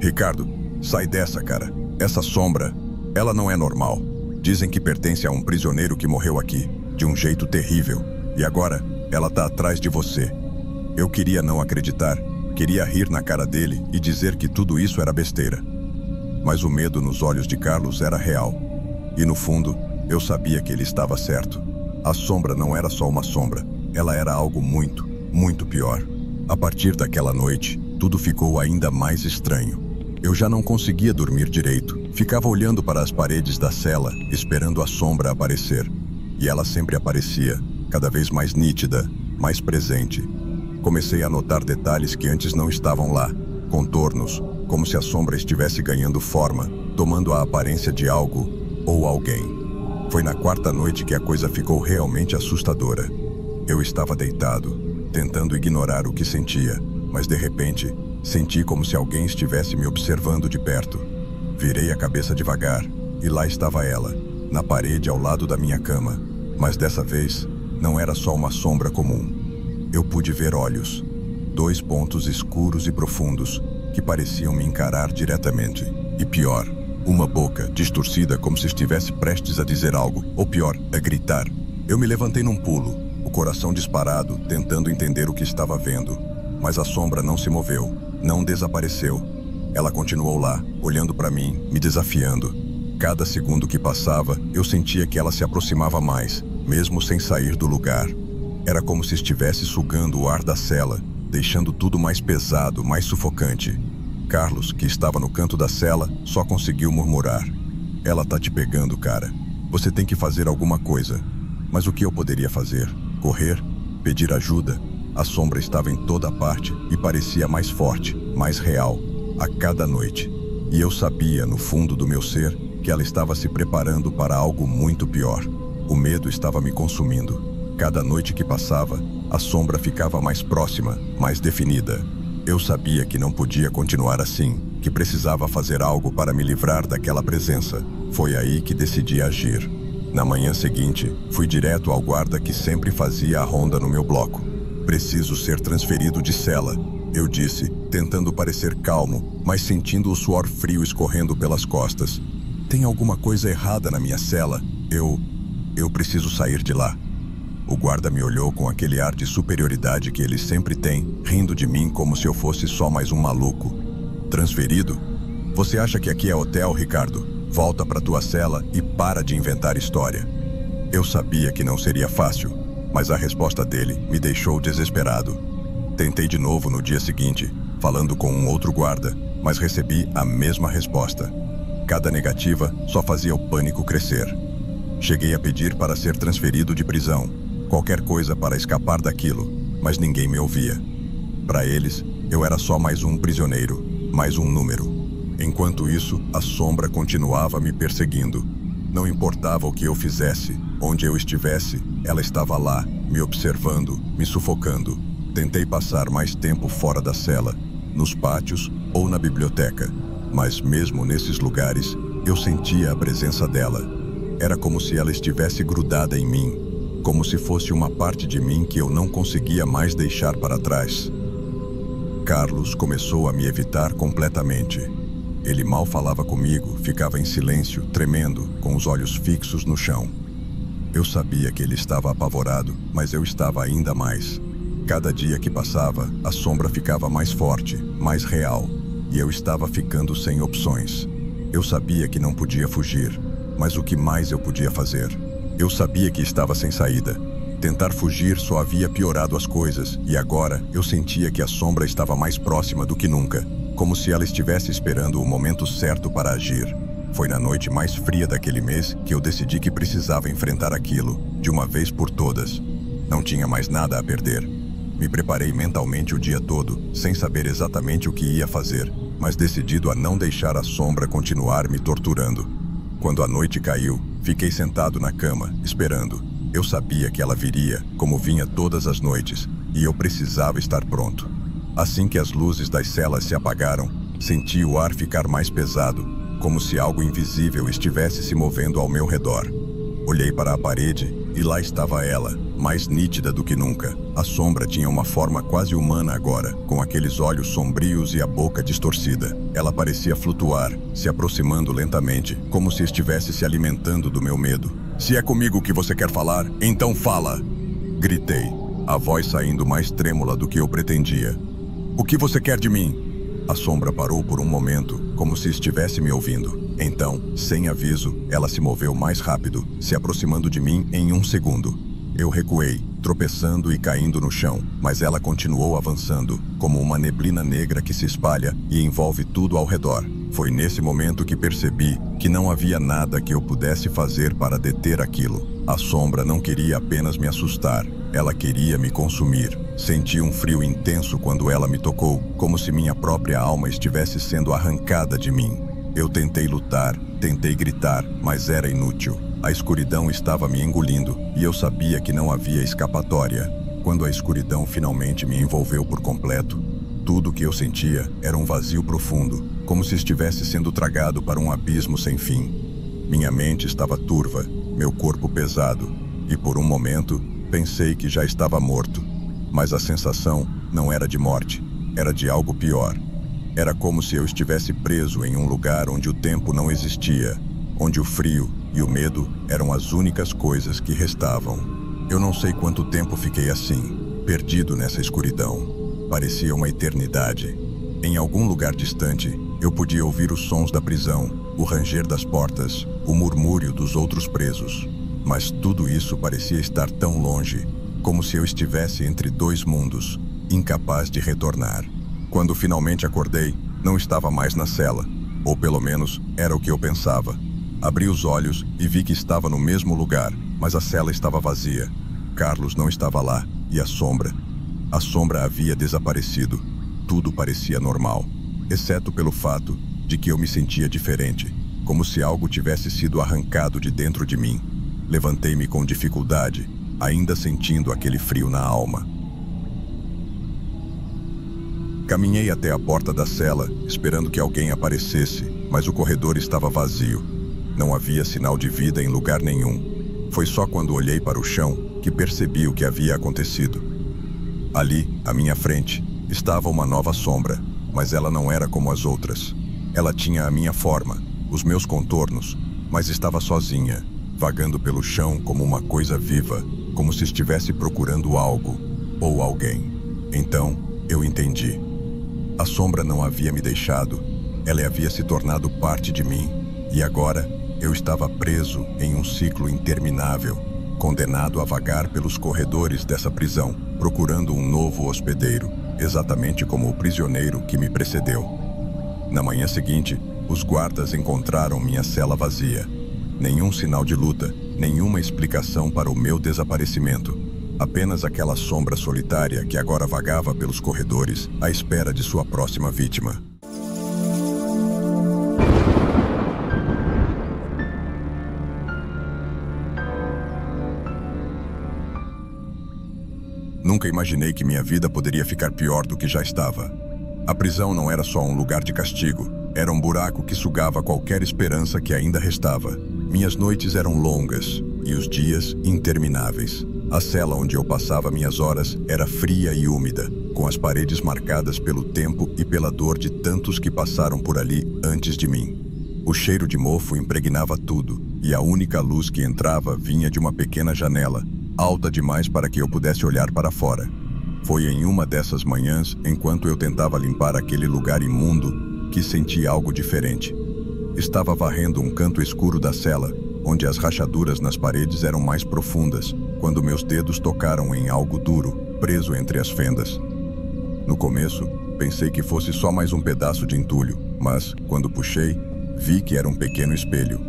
"Ricardo, sai dessa, cara. Essa sombra, ela não é normal. Dizem que pertence a um prisioneiro que morreu aqui, de um jeito terrível. E agora, ela tá atrás de você." Eu queria não acreditar, queria rir na cara dele e dizer que tudo isso era besteira. Mas o medo nos olhos de Carlos era real. E no fundo, eu sabia que ele estava certo. A sombra não era só uma sombra, ela era algo muito, muito pior. A partir daquela noite, tudo ficou ainda mais estranho. Eu já não conseguia dormir direito. Ficava olhando para as paredes da cela, esperando a sombra aparecer. E ela sempre aparecia, cada vez mais nítida, mais presente. Comecei a notar detalhes que antes não estavam lá, contornos, como se a sombra estivesse ganhando forma, tomando a aparência de algo ou alguém. Foi na quarta noite que a coisa ficou realmente assustadora. Eu estava deitado, tentando ignorar o que sentia, mas de repente, senti como se alguém estivesse me observando de perto. Virei a cabeça devagar, e lá estava ela, na parede ao lado da minha cama. Mas dessa vez, não era só uma sombra comum. Eu pude ver olhos, 2 pontos escuros e profundos, que pareciam me encarar diretamente. E pior, uma boca distorcida como se estivesse prestes a dizer algo, ou pior, a gritar. Eu me levantei num pulo, o coração disparado, tentando entender o que estava vendo. Mas a sombra não se moveu, não desapareceu. Ela continuou lá, olhando para mim, me desafiando. Cada segundo que passava, eu sentia que ela se aproximava mais, mesmo sem sair do lugar. Era como se estivesse sugando o ar da cela, deixando tudo mais pesado, mais sufocante. Carlos, que estava no canto da cela, só conseguiu murmurar. Ela tá te pegando, cara. Você tem que fazer alguma coisa. Mas o que eu poderia fazer? Correr? Pedir ajuda? A sombra estava em toda parte e parecia mais forte, mais real, a cada noite. E eu sabia, no fundo do meu ser, que ela estava se preparando para algo muito pior. O medo estava me consumindo. Cada noite que passava, a sombra ficava mais próxima, mais definida. Eu sabia que não podia continuar assim, que precisava fazer algo para me livrar daquela presença. Foi aí que decidi agir. Na manhã seguinte, fui direto ao guarda que sempre fazia a ronda no meu bloco. Preciso ser transferido de cela, eu disse, tentando parecer calmo, mas sentindo o suor frio escorrendo pelas costas. Tem alguma coisa errada na minha cela? Eu preciso sair de lá. O guarda me olhou com aquele ar de superioridade que ele sempre tem, rindo de mim como se eu fosse só mais um maluco. Transferido? Você acha que aqui é hotel, Ricardo? Volta para tua cela e para de inventar história. Eu sabia que não seria fácil, mas a resposta dele me deixou desesperado. Tentei de novo no dia seguinte, falando com um outro guarda, mas recebi a mesma resposta. Cada negativa só fazia o pânico crescer. Cheguei a pedir para ser transferido de prisão, qualquer coisa para escapar daquilo, mas ninguém me ouvia. Para eles, eu era só mais um prisioneiro, mais um número. Enquanto isso, a sombra continuava me perseguindo. Não importava o que eu fizesse, onde eu estivesse, ela estava lá, me observando, me sufocando. Tentei passar mais tempo fora da cela, nos pátios ou na biblioteca, mas mesmo nesses lugares, eu sentia a presença dela. Era como se ela estivesse grudada em mim, como se fosse uma parte de mim que eu não conseguia mais deixar para trás. Carlos começou a me evitar completamente. Ele mal falava comigo, ficava em silêncio, tremendo, com os olhos fixos no chão. Eu sabia que ele estava apavorado, mas eu estava ainda mais. Cada dia que passava, a sombra ficava mais forte, mais real, e eu estava ficando sem opções. Eu sabia que não podia fugir, mas o que mais eu podia fazer? Eu sabia que estava sem saída. Tentar fugir só havia piorado as coisas, e agora eu sentia que a sombra estava mais próxima do que nunca, como se ela estivesse esperando o momento certo para agir. Foi na noite mais fria daquele mês que eu decidi que precisava enfrentar aquilo, de uma vez por todas. Não tinha mais nada a perder. Me preparei mentalmente o dia todo, sem saber exatamente o que ia fazer, mas decidido a não deixar a sombra continuar me torturando. Quando a noite caiu, fiquei sentado na cama, esperando. Eu sabia que ela viria, como vinha todas as noites, e eu precisava estar pronto. Assim que as luzes das celas se apagaram, senti o ar ficar mais pesado, como se algo invisível estivesse se movendo ao meu redor. Olhei para a parede e lá estava ela, mais nítida do que nunca. A sombra tinha uma forma quase humana agora, com aqueles olhos sombrios e a boca distorcida. Ela parecia flutuar, se aproximando lentamente, como se estivesse se alimentando do meu medo. "Se é comigo que você quer falar, então fala!" Gritei, a voz saindo mais trêmula do que eu pretendia. "O que você quer de mim?" A sombra parou por um momento, como se estivesse me ouvindo. Então, sem aviso, ela se moveu mais rápido, se aproximando de mim em um segundo. Eu recuei, tropeçando e caindo no chão, mas ela continuou avançando, como uma neblina negra que se espalha e envolve tudo ao redor. Foi nesse momento que percebi que não havia nada que eu pudesse fazer para deter aquilo. A sombra não queria apenas me assustar, ela queria me consumir. Senti um frio intenso quando ela me tocou, como se minha própria alma estivesse sendo arrancada de mim. Eu tentei lutar, tentei gritar, mas era inútil. A escuridão estava me engolindo e eu sabia que não havia escapatória. Quando a escuridão finalmente me envolveu por completo, tudo o que eu sentia era um vazio profundo, como se estivesse sendo tragado para um abismo sem fim. Minha mente estava turva, meu corpo pesado, e por um momento pensei que já estava morto. Mas a sensação não era de morte, era de algo pior. Era como se eu estivesse preso em um lugar onde o tempo não existia, onde o frio e o medo eram as únicas coisas que restavam. Eu não sei quanto tempo fiquei assim, perdido nessa escuridão. Parecia uma eternidade. Em algum lugar distante, eu podia ouvir os sons da prisão, o ranger das portas, o murmúrio dos outros presos. Mas tudo isso parecia estar tão longe, como se eu estivesse entre dois mundos, incapaz de retornar. Quando finalmente acordei, não estava mais na cela, ou pelo menos era o que eu pensava. Abri os olhos e vi que estava no mesmo lugar, mas a cela estava vazia. Carlos não estava lá, e a sombra havia desaparecido. Tudo parecia normal, exceto pelo fato de que eu me sentia diferente, como se algo tivesse sido arrancado de dentro de mim. Levantei-me com dificuldade, ainda sentindo aquele frio na alma. Caminhei até a porta da cela, esperando que alguém aparecesse, mas o corredor estava vazio. Não havia sinal de vida em lugar nenhum. Foi só quando olhei para o chão que percebi o que havia acontecido. Ali, à minha frente, estava uma nova sombra, mas ela não era como as outras. Ela tinha a minha forma, os meus contornos, mas estava sozinha, vagando pelo chão como uma coisa viva, como se estivesse procurando algo ou alguém. Então, eu entendi. A sombra não havia me deixado, ela havia se tornado parte de mim, e agora eu estava preso em um ciclo interminável, condenado a vagar pelos corredores dessa prisão, procurando um novo hospedeiro, exatamente como o prisioneiro que me precedeu. Na manhã seguinte, os guardas encontraram minha cela vazia. Nenhum sinal de luta, nenhuma explicação para o meu desaparecimento. Apenas aquela sombra solitária que agora vagava pelos corredores à espera de sua próxima vítima. Nunca imaginei que minha vida poderia ficar pior do que já estava. A prisão não era só um lugar de castigo, era um buraco que sugava qualquer esperança que ainda restava. Minhas noites eram longas e os dias intermináveis. A cela onde eu passava minhas horas era fria e úmida, com as paredes marcadas pelo tempo e pela dor de tantos que passaram por ali antes de mim. O cheiro de mofo impregnava tudo, e a única luz que entrava vinha de uma pequena janela, alta demais para que eu pudesse olhar para fora. Foi em uma dessas manhãs, enquanto eu tentava limpar aquele lugar imundo, que senti algo diferente. Estava varrendo um canto escuro da cela, onde as rachaduras nas paredes eram mais profundas, quando meus dedos tocaram em algo duro, preso entre as fendas. No começo, pensei que fosse só mais um pedaço de entulho, mas, quando puxei, vi que era um pequeno espelho.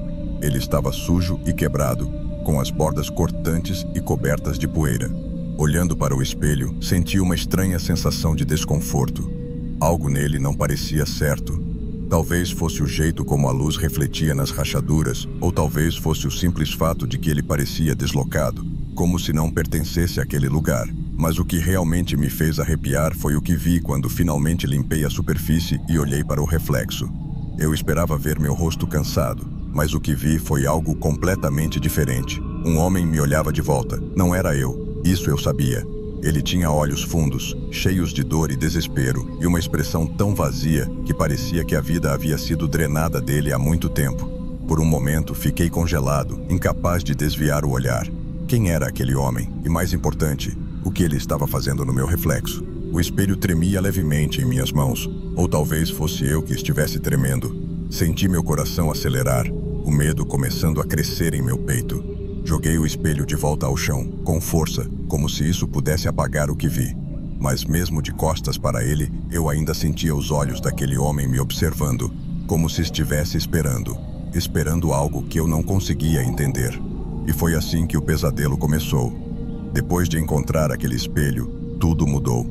Ele estava sujo e quebrado, com as bordas cortantes e cobertas de poeira. Olhando para o espelho, senti uma estranha sensação de desconforto. Algo nele não parecia certo. Talvez fosse o jeito como a luz refletia nas rachaduras, ou talvez fosse o simples fato de que ele parecia deslocado, como se não pertencesse àquele lugar. Mas o que realmente me fez arrepiar foi o que vi quando finalmente limpei a superfície e olhei para o reflexo. Eu esperava ver meu rosto cansado, mas o que vi foi algo completamente diferente. Um homem me olhava de volta. Não era eu, isso eu sabia. Ele tinha olhos fundos, cheios de dor e desespero, e uma expressão tão vazia que parecia que a vida havia sido drenada dele há muito tempo. Por um momento, fiquei congelado, incapaz de desviar o olhar. Quem era aquele homem? E mais importante, o que ele estava fazendo no meu reflexo? O espelho tremia levemente em minhas mãos, ou talvez fosse eu que estivesse tremendo. Senti meu coração acelerar, o medo começando a crescer em meu peito. Joguei o espelho de volta ao chão, com força, como se isso pudesse apagar o que vi. Mas mesmo de costas para ele, eu ainda sentia os olhos daquele homem me observando, como se estivesse esperando algo que eu não conseguia entender. E foi assim que o pesadelo começou. Depois de encontrar aquele espelho, tudo mudou.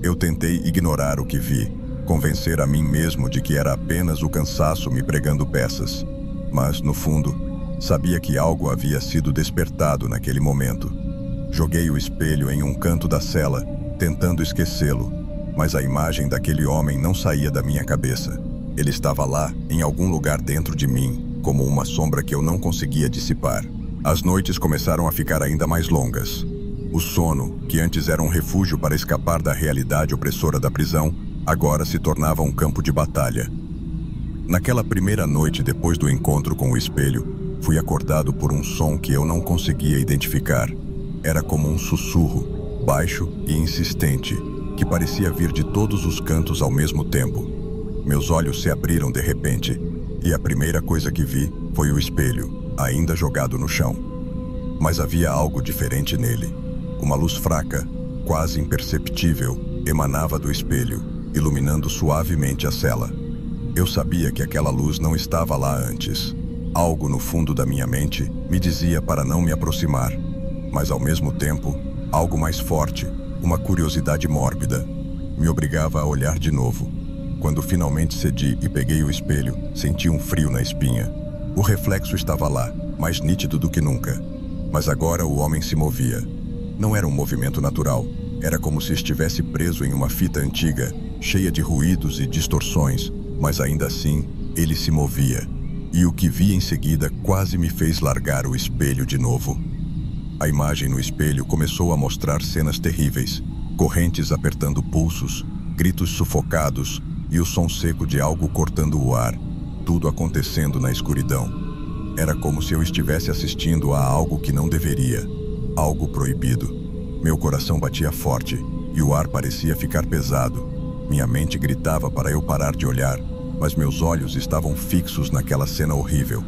Eu tentei ignorar o que vi, convencer a mim mesmo de que era apenas o cansaço me pregando peças. Mas, no fundo, sabia que algo havia sido despertado naquele momento. Joguei o espelho em um canto da cela, tentando esquecê-lo, mas a imagem daquele homem não saía da minha cabeça. Ele estava lá, em algum lugar dentro de mim, como uma sombra que eu não conseguia dissipar. As noites começaram a ficar ainda mais longas. O sono, que antes era um refúgio para escapar da realidade opressora da prisão, agora se tornava um campo de batalha. Naquela primeira noite depois do encontro com o espelho, fui acordado por um som que eu não conseguia identificar. Era como um sussurro, baixo e insistente, que parecia vir de todos os cantos ao mesmo tempo. Meus olhos se abriram de repente, e a primeira coisa que vi foi o espelho, ainda jogado no chão. Mas havia algo diferente nele. Uma luz fraca, quase imperceptível, emanava do espelho, iluminando suavemente a cela. Eu sabia que aquela luz não estava lá antes. Algo no fundo da minha mente me dizia para não me aproximar, mas ao mesmo tempo, algo mais forte, uma curiosidade mórbida, me obrigava a olhar de novo. Quando finalmente cedi e peguei o espelho, senti um frio na espinha. O reflexo estava lá, mais nítido do que nunca. Mas agora o homem se movia. Não era um movimento natural. Era como se estivesse preso em uma fita antiga, cheia de ruídos e distorções. Mas ainda assim, ele se movia. E o que vi em seguida quase me fez largar o espelho de novo. A imagem no espelho começou a mostrar cenas terríveis. Correntes apertando pulsos, gritos sufocados, e o som seco de algo cortando o ar, tudo acontecendo na escuridão. Era como se eu estivesse assistindo a algo que não deveria, algo proibido. Meu coração batia forte e o ar parecia ficar pesado. Minha mente gritava para eu parar de olhar, mas meus olhos estavam fixos naquela cena horrível.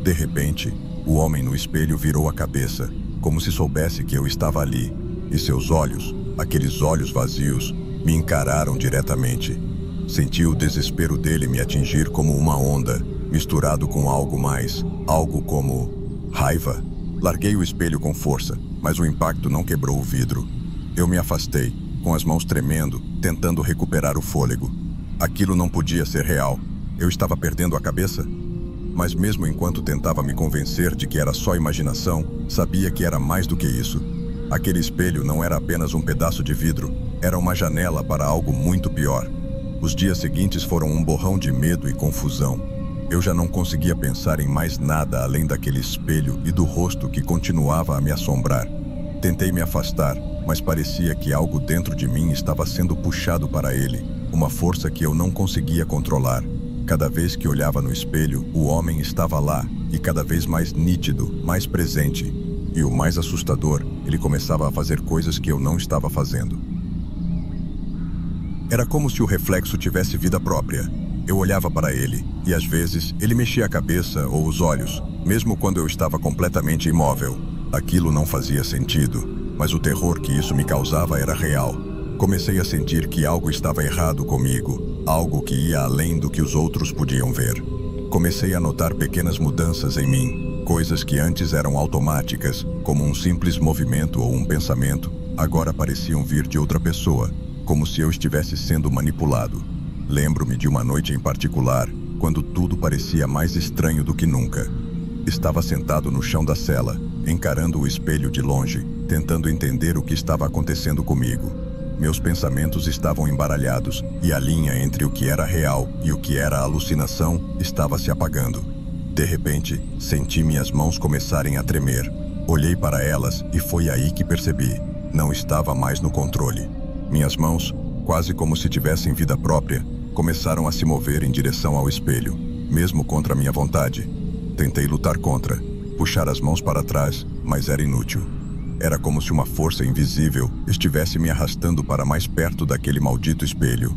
De repente, o homem no espelho virou a cabeça, como se soubesse que eu estava ali, e seus olhos, aqueles olhos vazios, me encararam diretamente. Senti o desespero dele me atingir como uma onda, misturado com algo mais, algo como raiva. Larguei o espelho com força, mas o impacto não quebrou o vidro. Eu me afastei, com as mãos tremendo, tentando recuperar o fôlego. Aquilo não podia ser real. Eu estava perdendo a cabeça? Mas mesmo enquanto tentava me convencer de que era só imaginação, sabia que era mais do que isso. Aquele espelho não era apenas um pedaço de vidro, era uma janela para algo muito pior. Os dias seguintes foram um borrão de medo e confusão. Eu já não conseguia pensar em mais nada além daquele espelho e do rosto que continuava a me assombrar. Tentei me afastar, mas parecia que algo dentro de mim estava sendo puxado para ele, uma força que eu não conseguia controlar. Cada vez que olhava no espelho, o homem estava lá, e cada vez mais nítido, mais presente. E o mais assustador, ele começava a fazer coisas que eu não estava fazendo. Era como se o reflexo tivesse vida própria. Eu olhava para ele, e às vezes ele mexia a cabeça ou os olhos, mesmo quando eu estava completamente imóvel. Aquilo não fazia sentido, mas o terror que isso me causava era real. Comecei a sentir que algo estava errado comigo, algo que ia além do que os outros podiam ver. Comecei a notar pequenas mudanças em mim, coisas que antes eram automáticas, como um simples movimento ou um pensamento, agora pareciam vir de outra pessoa, como se eu estivesse sendo manipulado. Lembro-me de uma noite em particular, quando tudo parecia mais estranho do que nunca. Estava sentado no chão da cela, encarando o espelho de longe, tentando entender o que estava acontecendo comigo. Meus pensamentos estavam embaralhados, e a linha entre o que era real e o que era alucinação estava se apagando. De repente, senti minhas mãos começarem a tremer. Olhei para elas e foi aí que percebi. Não estava mais no controle. Minhas mãos, quase como se tivessem vida própria, começaram a se mover em direção ao espelho, mesmo contra minha vontade. Tentei lutar contra, puxar as mãos para trás, mas era inútil. Era como se uma força invisível estivesse me arrastando para mais perto daquele maldito espelho.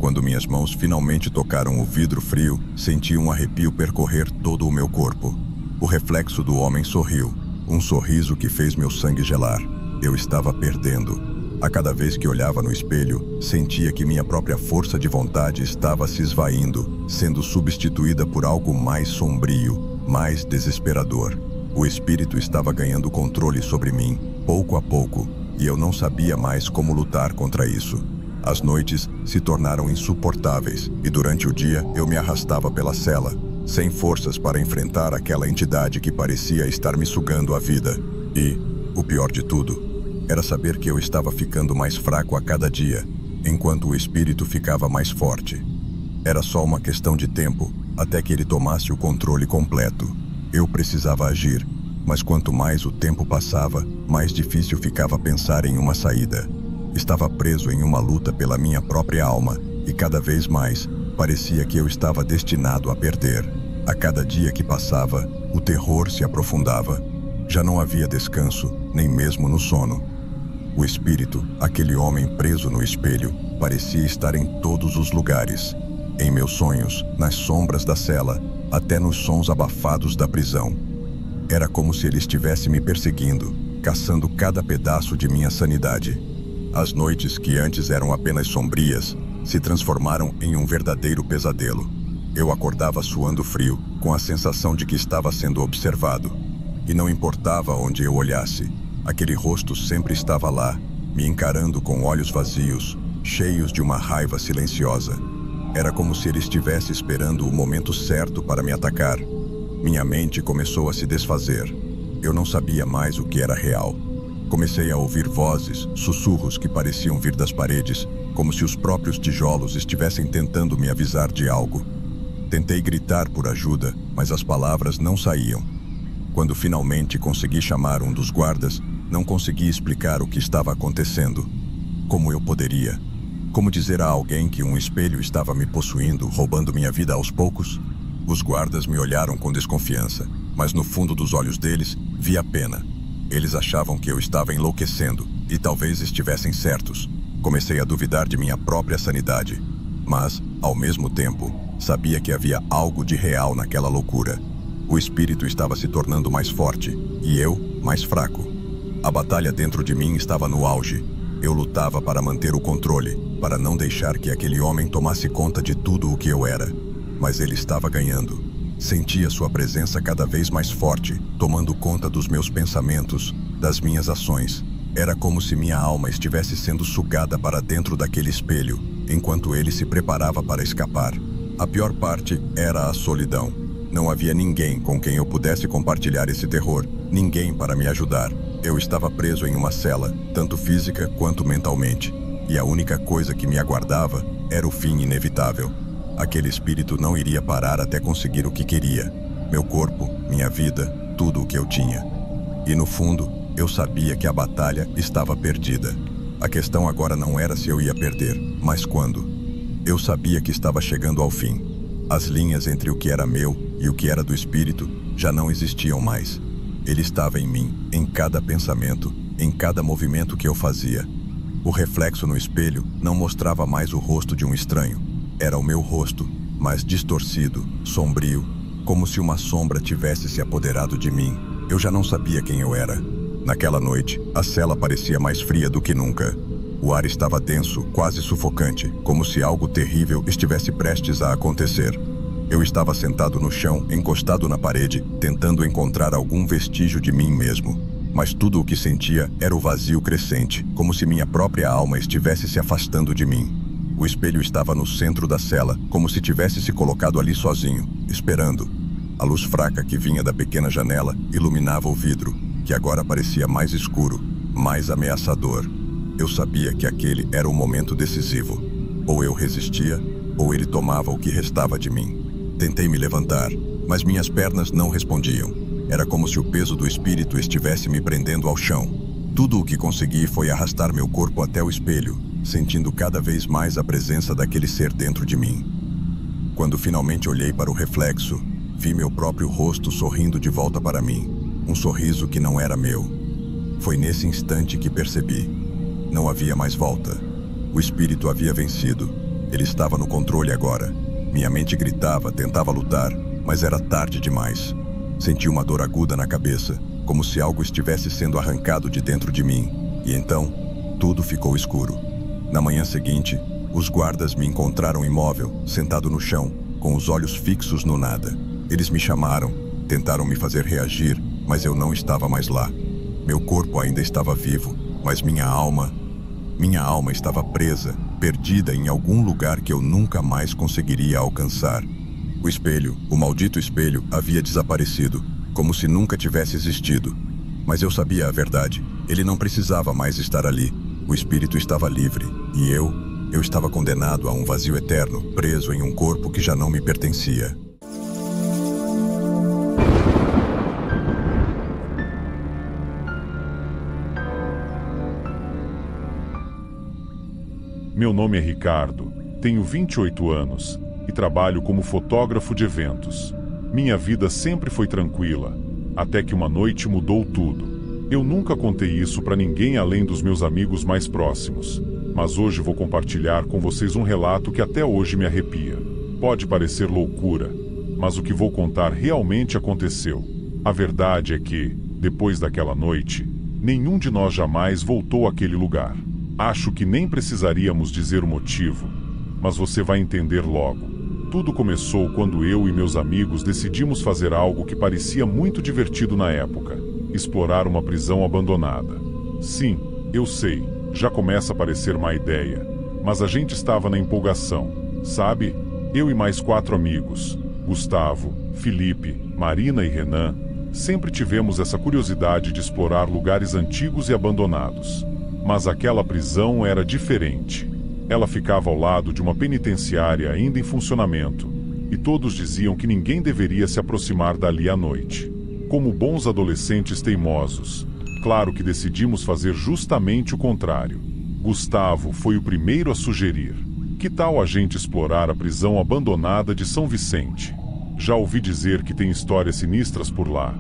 Quando minhas mãos finalmente tocaram o vidro frio, senti um arrepio percorrer todo o meu corpo. O reflexo do homem sorriu, um sorriso que fez meu sangue gelar. Eu estava perdendo. A cada vez que olhava no espelho, sentia que minha própria força de vontade estava se esvaindo, sendo substituída por algo mais sombrio, mais desesperador. O espírito estava ganhando controle sobre mim, pouco a pouco, e eu não sabia mais como lutar contra isso. As noites se tornaram insuportáveis, e durante o dia eu me arrastava pela cela, sem forças para enfrentar aquela entidade que parecia estar me sugando a vida. E, o pior de tudo, era saber que eu estava ficando mais fraco a cada dia, enquanto o espírito ficava mais forte. Era só uma questão de tempo, até que ele tomasse o controle completo. Eu precisava agir, mas quanto mais o tempo passava, mais difícil ficava pensar em uma saída. Estava preso em uma luta pela minha própria alma, e cada vez mais, parecia que eu estava destinado a perder. A cada dia que passava, o terror se aprofundava. Já não havia descanso, nem mesmo no sono. O espírito, aquele homem preso no espelho, parecia estar em todos os lugares. Em meus sonhos, nas sombras da cela, até nos sons abafados da prisão. Era como se ele estivesse me perseguindo, caçando cada pedaço de minha sanidade. As noites que antes eram apenas sombrias, se transformaram em um verdadeiro pesadelo. Eu acordava suando frio, com a sensação de que estava sendo observado. E não importava onde eu olhasse, aquele rosto sempre estava lá, me encarando com olhos vazios, cheios de uma raiva silenciosa. Era como se ele estivesse esperando o momento certo para me atacar. Minha mente começou a se desfazer. Eu não sabia mais o que era real. Comecei a ouvir vozes, sussurros que pareciam vir das paredes, como se os próprios tijolos estivessem tentando me avisar de algo. Tentei gritar por ajuda, mas as palavras não saíam. Quando finalmente consegui chamar um dos guardas, não consegui explicar o que estava acontecendo. Como eu poderia? Como dizer a alguém que um espelho estava me possuindo, roubando minha vida aos poucos? Os guardas me olharam com desconfiança, mas no fundo dos olhos deles, vi a pena. Eles achavam que eu estava enlouquecendo, e talvez estivessem certos. Comecei a duvidar de minha própria sanidade, mas, ao mesmo tempo, sabia que havia algo de real naquela loucura. O espírito estava se tornando mais forte, e eu, mais fraco. A batalha dentro de mim estava no auge. Eu lutava para manter o controle, para não deixar que aquele homem tomasse conta de tudo o que eu era. Mas ele estava ganhando. Sentia sua presença cada vez mais forte, tomando conta dos meus pensamentos, das minhas ações. Era como se minha alma estivesse sendo sugada para dentro daquele espelho, enquanto ele se preparava para escapar. A pior parte era a solidão. Não havia ninguém com quem eu pudesse compartilhar esse terror, ninguém para me ajudar. Eu estava preso em uma cela, tanto física quanto mentalmente, e a única coisa que me aguardava era o fim inevitável. Aquele espírito não iria parar até conseguir o que queria. Meu corpo, minha vida, tudo o que eu tinha. E no fundo, eu sabia que a batalha estava perdida. A questão agora não era se eu ia perder, mas quando. Eu sabia que estava chegando ao fim. As linhas entre o que era meu e o que era do espírito já não existiam mais. Ele estava em mim, em cada pensamento, em cada movimento que eu fazia. O reflexo no espelho não mostrava mais o rosto de um estranho. Era o meu rosto, mas distorcido, sombrio, como se uma sombra tivesse se apoderado de mim. Eu já não sabia quem eu era. Naquela noite, a cela parecia mais fria do que nunca. O ar estava denso, quase sufocante, como se algo terrível estivesse prestes a acontecer. Eu estava sentado no chão, encostado na parede, tentando encontrar algum vestígio de mim mesmo. Mas tudo o que sentia era o vazio crescente, como se minha própria alma estivesse se afastando de mim. O espelho estava no centro da cela, como se tivesse se colocado ali sozinho, esperando. A luz fraca que vinha da pequena janela iluminava o vidro, que agora parecia mais escuro, mais ameaçador. Eu sabia que aquele era o momento decisivo. Ou eu resistia, ou ele tomava o que restava de mim. Tentei me levantar, mas minhas pernas não respondiam. Era como se o peso do espírito estivesse me prendendo ao chão. Tudo o que consegui foi arrastar meu corpo até o espelho, sentindo cada vez mais a presença daquele ser dentro de mim. Quando finalmente olhei para o reflexo, vi meu próprio rosto sorrindo de volta para mim. Um sorriso que não era meu. Foi nesse instante que percebi. Não havia mais volta. O espírito havia vencido. Ele estava no controle agora. Minha mente gritava, tentava lutar, mas era tarde demais. Senti uma dor aguda na cabeça, como se algo estivesse sendo arrancado de dentro de mim. E então, tudo ficou escuro. Na manhã seguinte, os guardas me encontraram imóvel, sentado no chão, com os olhos fixos no nada. Eles me chamaram, tentaram me fazer reagir, mas eu não estava mais lá. Meu corpo ainda estava vivo, mas minha alma estava presa, perdida em algum lugar que eu nunca mais conseguiria alcançar. O espelho, o maldito espelho, havia desaparecido, como se nunca tivesse existido. Mas eu sabia a verdade. Ele não precisava mais estar ali. O espírito estava livre. E eu estava condenado a um vazio eterno, preso em um corpo que já não me pertencia. Meu nome é Ricardo, tenho 28 anos e trabalho como fotógrafo de eventos. Minha vida sempre foi tranquila, até que uma noite mudou tudo. Eu nunca contei isso para ninguém além dos meus amigos mais próximos, mas hoje vou compartilhar com vocês um relato que até hoje me arrepia. Pode parecer loucura, mas o que vou contar realmente aconteceu. A verdade é que, depois daquela noite, nenhum de nós jamais voltou àquele lugar. Acho que nem precisaríamos dizer o motivo, mas você vai entender logo. Tudo começou quando eu e meus amigos decidimos fazer algo que parecia muito divertido na época: explorar uma prisão abandonada. Sim, eu sei, já começa a parecer má ideia, mas a gente estava na empolgação, sabe? Eu e mais 4 amigos, Gustavo, Felipe, Marina e Renan, sempre tivemos essa curiosidade de explorar lugares antigos e abandonados. Mas aquela prisão era diferente. Ela ficava ao lado de uma penitenciária ainda em funcionamento, e todos diziam que ninguém deveria se aproximar dali à noite. Como bons adolescentes teimosos, claro que decidimos fazer justamente o contrário. Gustavo foi o primeiro a sugerir: que tal a gente explorar a prisão abandonada de São Vicente? Já ouvi dizer que tem histórias sinistras por lá,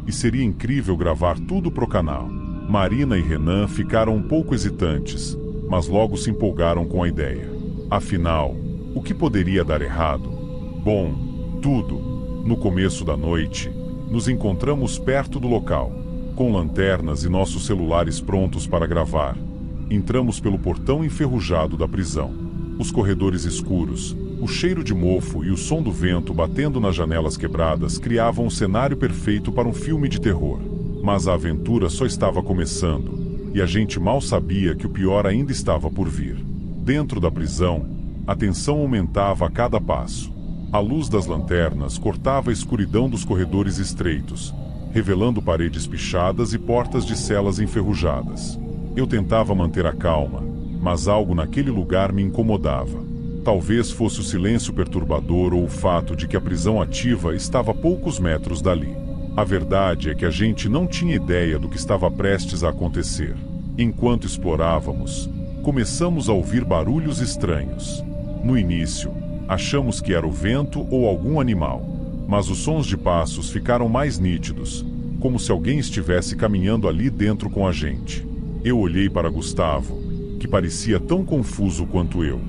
e seria incrível gravar tudo pro canal. Marina e Renan ficaram um pouco hesitantes, mas logo se empolgaram com a ideia. Afinal, o que poderia dar errado? Bom, tudo. No começo da noite, nos encontramos perto do local, com lanternas e nossos celulares prontos para gravar. Entramos pelo portão enferrujado da prisão. Os corredores escuros, o cheiro de mofo e o som do vento batendo nas janelas quebradas criavam um cenário perfeito para um filme de terror. Mas a aventura só estava começando, e a gente mal sabia que o pior ainda estava por vir. Dentro da prisão, a tensão aumentava a cada passo. A luz das lanternas cortava a escuridão dos corredores estreitos, revelando paredes pichadas e portas de celas enferrujadas. Eu tentava manter a calma, mas algo naquele lugar me incomodava. Talvez fosse o silêncio perturbador ou o fato de que a prisão ativa estava a poucos metros dali. A verdade é que a gente não tinha ideia do que estava prestes a acontecer. Enquanto explorávamos, começamos a ouvir barulhos estranhos. No início, achamos que era o vento ou algum animal, mas os sons de passos ficaram mais nítidos, como se alguém estivesse caminhando ali dentro com a gente. Eu olhei para Gustavo, que parecia tão confuso quanto eu.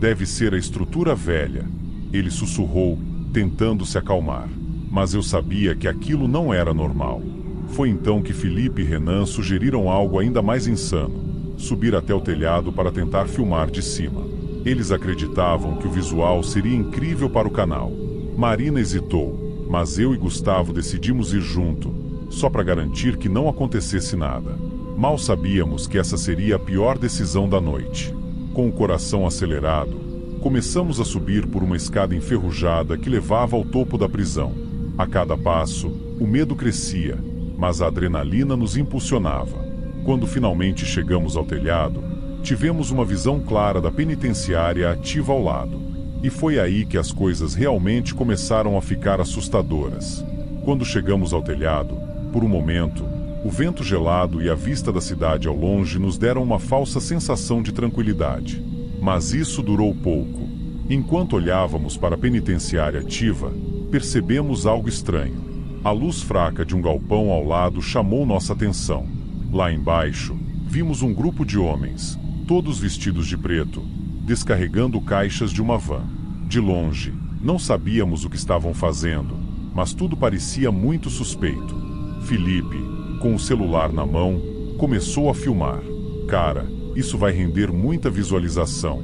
Deve ser a estrutura velha, ele sussurrou, tentando se acalmar. Mas eu sabia que aquilo não era normal. Foi então que Felipe e Renan sugeriram algo ainda mais insano: subir até o telhado para tentar filmar de cima. Eles acreditavam que o visual seria incrível para o canal. Marina hesitou, mas eu e Gustavo decidimos ir junto, só para garantir que não acontecesse nada. Mal sabíamos que essa seria a pior decisão da noite. Com o coração acelerado, começamos a subir por uma escada enferrujada que levava ao topo da prisão. A cada passo, o medo crescia, mas a adrenalina nos impulsionava. Quando finalmente chegamos ao telhado, tivemos uma visão clara da penitenciária ativa ao lado. E foi aí que as coisas realmente começaram a ficar assustadoras. Quando chegamos ao telhado, por um momento, o vento gelado e a vista da cidade ao longe nos deram uma falsa sensação de tranquilidade. Mas isso durou pouco. Enquanto olhávamos para a penitenciária ativa, percebemos algo estranho. A luz fraca de um galpão ao lado chamou nossa atenção. Lá embaixo, vimos um grupo de homens, todos vestidos de preto, descarregando caixas de uma van. De longe, não sabíamos o que estavam fazendo, mas tudo parecia muito suspeito. Felipe, com o celular na mão, começou a filmar. Cara, isso vai render muita visualização,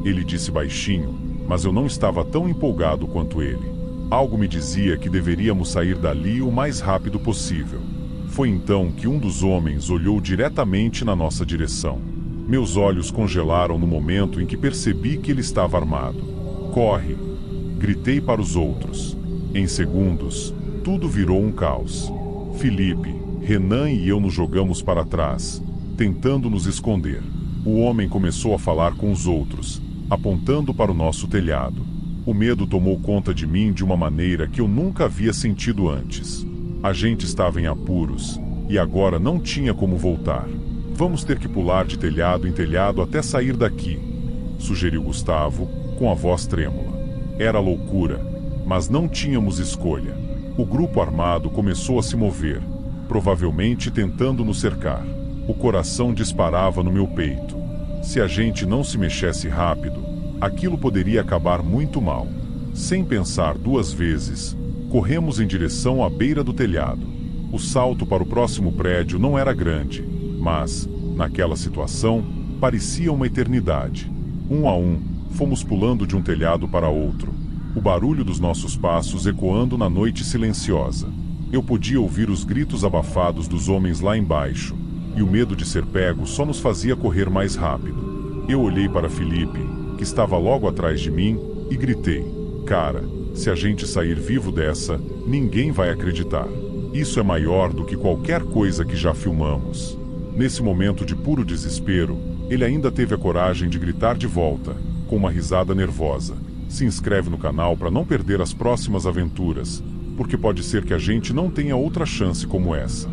ele disse baixinho, mas eu não estava tão empolgado quanto ele. Algo me dizia que deveríamos sair dali o mais rápido possível. Foi então que um dos homens olhou diretamente na nossa direção. Meus olhos congelaram no momento em que percebi que ele estava armado. "Corre!" Gritei para os outros. Em segundos, tudo virou um caos. Felipe, Renan e eu nos jogamos para trás, tentando nos esconder. O homem começou a falar com os outros, apontando para o nosso telhado. O medo tomou conta de mim de uma maneira que eu nunca havia sentido antes. A gente estava em apuros, e agora não tinha como voltar. Vamos ter que pular de telhado em telhado até sair daqui, sugeriu Gustavo, com a voz trêmula. Era loucura, mas não tínhamos escolha. O grupo armado começou a se mover, provavelmente tentando nos cercar. O coração disparava no meu peito. Se a gente não se mexesse rápido, aquilo poderia acabar muito mal. Sem pensar duas vezes, corremos em direção à beira do telhado. O salto para o próximo prédio não era grande, mas, naquela situação, parecia uma eternidade. Um a um, fomos pulando de um telhado para outro, o barulho dos nossos passos ecoando na noite silenciosa. Eu podia ouvir os gritos abafados dos homens lá embaixo, e o medo de ser pego só nos fazia correr mais rápido. Eu olhei para Felipe, que estava logo atrás de mim, e gritei: "Cara, se a gente sair vivo dessa, ninguém vai acreditar. Isso é maior do que qualquer coisa que já filmamos." Nesse momento de puro desespero, ele ainda teve a coragem de gritar de volta, com uma risada nervosa: "Se inscreve no canal para não perder as próximas aventuras, porque pode ser que a gente não tenha outra chance como essa."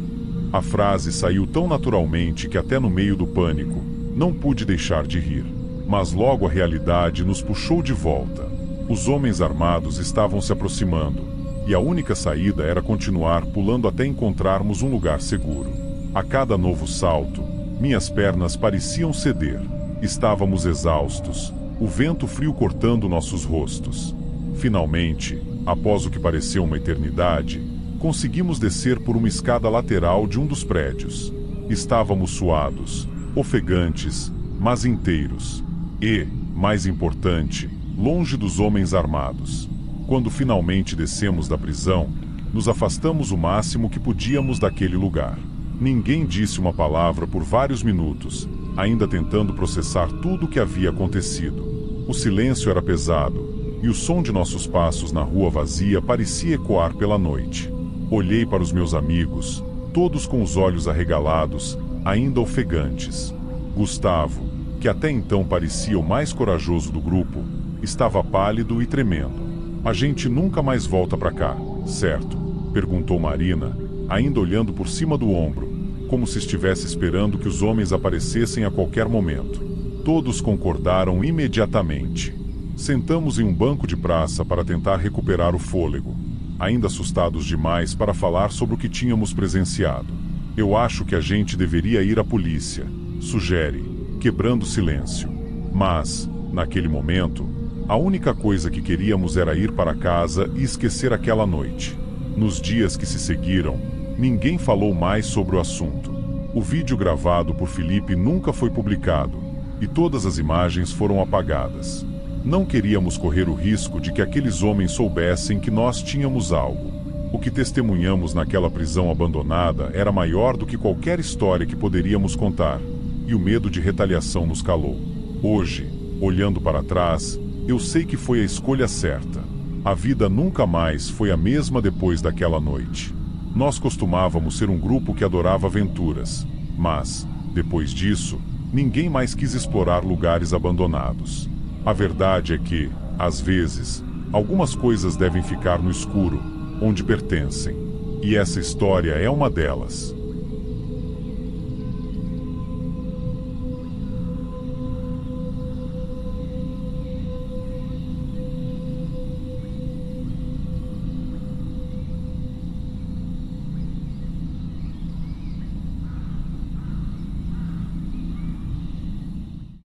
A frase saiu tão naturalmente que até no meio do pânico, não pude deixar de rir. Mas logo a realidade nos puxou de volta. Os homens armados estavam se aproximando, e a única saída era continuar pulando até encontrarmos um lugar seguro. A cada novo salto, minhas pernas pareciam ceder. Estávamos exaustos, o vento frio cortando nossos rostos. Finalmente, após o que pareceu uma eternidade, conseguimos descer por uma escada lateral de um dos prédios. Estávamos suados, ofegantes, mas inteiros. E, mais importante, longe dos homens armados. Quando finalmente descemos da prisão, nos afastamos o máximo que podíamos daquele lugar. Ninguém disse uma palavra por vários minutos, ainda tentando processar tudo o que havia acontecido. O silêncio era pesado, e o som de nossos passos na rua vazia parecia ecoar pela noite. Olhei para os meus amigos, todos com os olhos arregalados, ainda ofegantes. Gustavo, que até então parecia o mais corajoso do grupo, estava pálido e tremendo. "A gente nunca mais volta para cá, certo?" perguntou Marina, ainda olhando por cima do ombro, como se estivesse esperando que os homens aparecessem a qualquer momento. Todos concordaram imediatamente. Sentamos em um banco de praça para tentar recuperar o fôlego, ainda assustados demais para falar sobre o que tínhamos presenciado. "Eu acho que a gente deveria ir à polícia", sugere, quebrando o silêncio. Mas, naquele momento, a única coisa que queríamos era ir para casa e esquecer aquela noite. Nos dias que se seguiram, ninguém falou mais sobre o assunto. O vídeo gravado por Felipe nunca foi publicado, e todas as imagens foram apagadas. Não queríamos correr o risco de que aqueles homens soubessem que nós tínhamos algo. O que testemunhamos naquela prisão abandonada era maior do que qualquer história que poderíamos contar, e o medo de retaliação nos calou. Hoje, olhando para trás, eu sei que foi a escolha certa. A vida nunca mais foi a mesma depois daquela noite. Nós costumávamos ser um grupo que adorava aventuras, mas, depois disso, ninguém mais quis explorar lugares abandonados. A verdade é que, às vezes, algumas coisas devem ficar no escuro, onde pertencem. E essa história é uma delas.